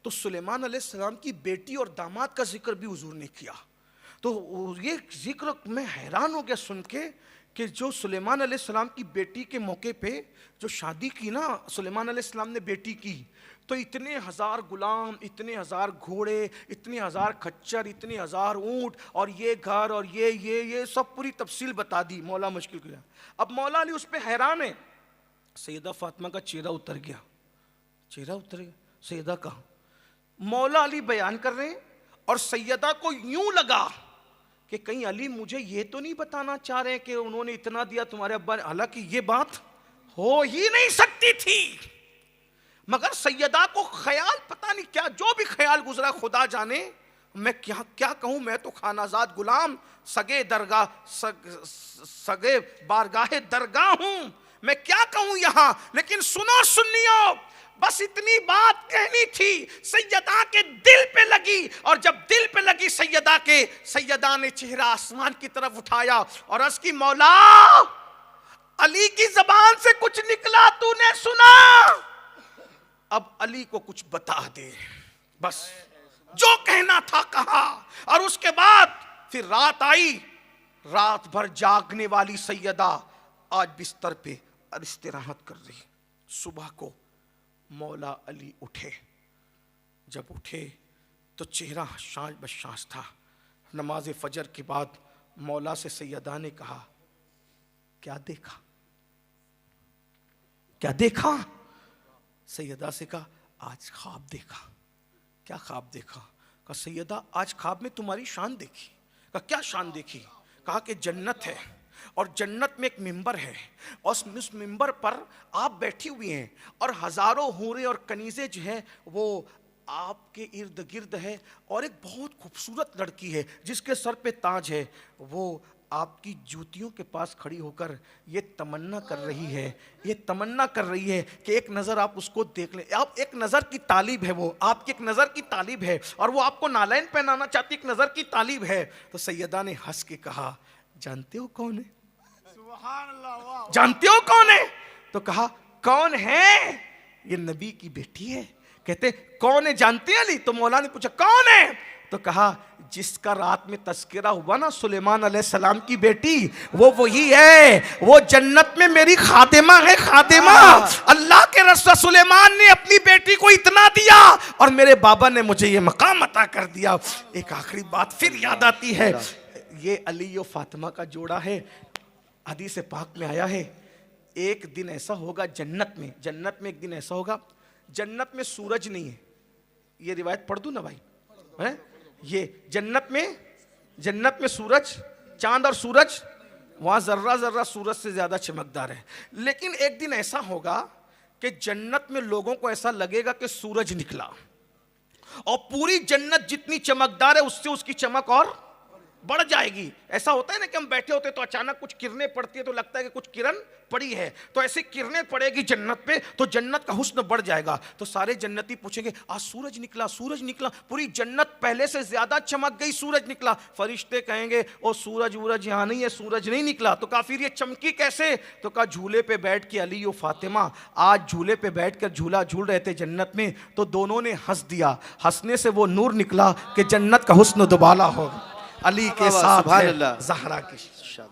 तो सुलेमान अलैहिस्सलाम की बेटी और दामाद का जिक्र भी हुजूर ने किया। तो ये जिक्र मैं हैरान हो गया सुन के कि जो सुलेमान अलैहिस्सलाम की बेटी के मौके पे जो शादी की ना सुलेमान अलैहिस्सलाम ने बेटी की, तो इतने हज़ार गुलाम, इतने हज़ार घोड़े, इतने हज़ार खच्चर, इतने हज़ार ऊँट और ये घर और ये सब पूरी तफसील बता दी मौला मुश्किल किया। अब मौला अली उस पर हैरान है। सैयदा फातिमा का चेहरा उतर गया, चेहरा उतर गया। सैयदा का मौला अली बयान कर रहे हैं और सैयदा को यूं लगा कि कहीं अली मुझे ये तो नहीं बताना चाह रहे हैं कि उन्होंने इतना दिया तुम्हारे अब्बा ने, हालांकि ये बात हो ही नहीं सकती थी। मगर सैयदा को ख्याल, पता नहीं क्या जो भी ख्याल गुजरा खुदा जाने, मैं क्या कहूं, मैं तो खानाजाद गुलाम सगे दरगाह सगे बारगाहे दरगाह हूं, मैं क्या कहूं यहां। लेकिन सुनो सुन्नियो, बस इतनी बात कहनी थी, सैयदा के दिल पे लगी। और जब दिल पे लगी सैयदा के, सैयदा ने चेहरा आसमान की तरफ उठाया और अर्ज़ की, मौला अली की जबान से कुछ निकला तूने सुना, अब अली को कुछ बता दे। बस जो कहना था कहा। और उसके बाद फिर रात आई, रात भर जागने वाली सैयदा आज बिस्तर पे इस्तिराहत कर रही। सुबह को मौला अली उठे, जब उठे तो चेहरा शांत बशांत था। नमाज फजर के बाद मौला से सैयदा ने कहा, क्या देखा, क्या देखा? सैयदा से कहा, आज ख्वाब देखा। क्या ख्वाब देखा? कहा सैयदा आज ख्वाब में तुम्हारी शान देखी। कहा क्या शान देखी? कहा कि जन्नत है और जन्नत में एक मिंबर है और उस मिंबर पर आप बैठी हुई हैं और हज़ारों हूरें और कनीज़ें जो हैं वो आपके इर्द गिर्द है और एक बहुत खूबसूरत लड़की है जिसके सर पे ताज है, वो आपकी जूतियों के पास खड़ी होकर ये तमन्ना कर रही है, ये तमन्ना कर रही है कि एक नज़र आप उसको देख लें। आप एक नज़र की तालीब है, वो आपकी एक नज़र की तालीब है, और वो आपको नालैन पहनाना चाहती, एक नज़र की तालीब है। तो सैयदा ने हंस के कहा, जानते हो कौन है? सुभान अल्लाह, वाह जानते हो कौन है? तो कहा, कौन है? ये नबी की बेटी है। कहते कौन है जानते हैं अली? तो मौला ने पूछा कौन है? तो कहा, जिसका रात में तस्करा हुआ ना सुलेमान अलैहिस्सलाम की बेटी, वो वही है, वो जन्नत में मेरी खातिमा है, खातिमा। अल्लाह के रसूल सुलेमान ने अपनी बेटी को इतना दिया और मेरे बाबा ने मुझे ये मकाम अता कर दिया। एक आखिरी बात फिर याद आती है, ये अली और फातिमा का जोड़ा है। हदीस पाक में आया है, एक दिन ऐसा होगा जन्नत में एक दिन ऐसा होगा, जन्नत में सूरज नहीं है। ये रिवायत पढ़ दूं ना भाई, है ये जन्नत में सूरज, चांद और सूरज, वहां जर्रा जर्रा सूरज से ज्यादा चमकदार है। लेकिन एक दिन ऐसा होगा कि जन्नत में लोगों को ऐसा लगेगा कि सूरज निकला, और पूरी जन्नत जितनी चमकदार है उससे उसकी चमक और बढ़ जाएगी। ऐसा होता है ना कि हम बैठे होते तो अचानक कुछ किरणें पड़ती है तो लगता है कि कुछ किरण पड़ी है, तो ऐसे किरणें पड़ेगी जन्नत पे तो जन्नत का हुस्न बढ़ जाएगा। तो सारे जन्नती पूछेंगे, आज सूरज निकला, सूरज निकला, पूरी जन्नत पहले से ज्यादा चमक गई, सूरज निकला। फरिश्ते कहेंगे, ओ सूरज वूरज यहाँ नहीं है, सूरज नहीं निकला। तो कहा फिर ये चमकी कैसे? तो कहा झूले पे बैठ के अली और फातिमा आज झूले पे बैठ कर झूला झूल रहे थे जन्नत में, तो दोनों ने हंस दिया, हंसने से वो नूर निकला कि जन्नत का हुस्न दुबाला होगा। अली के साथ है ज़हरा की।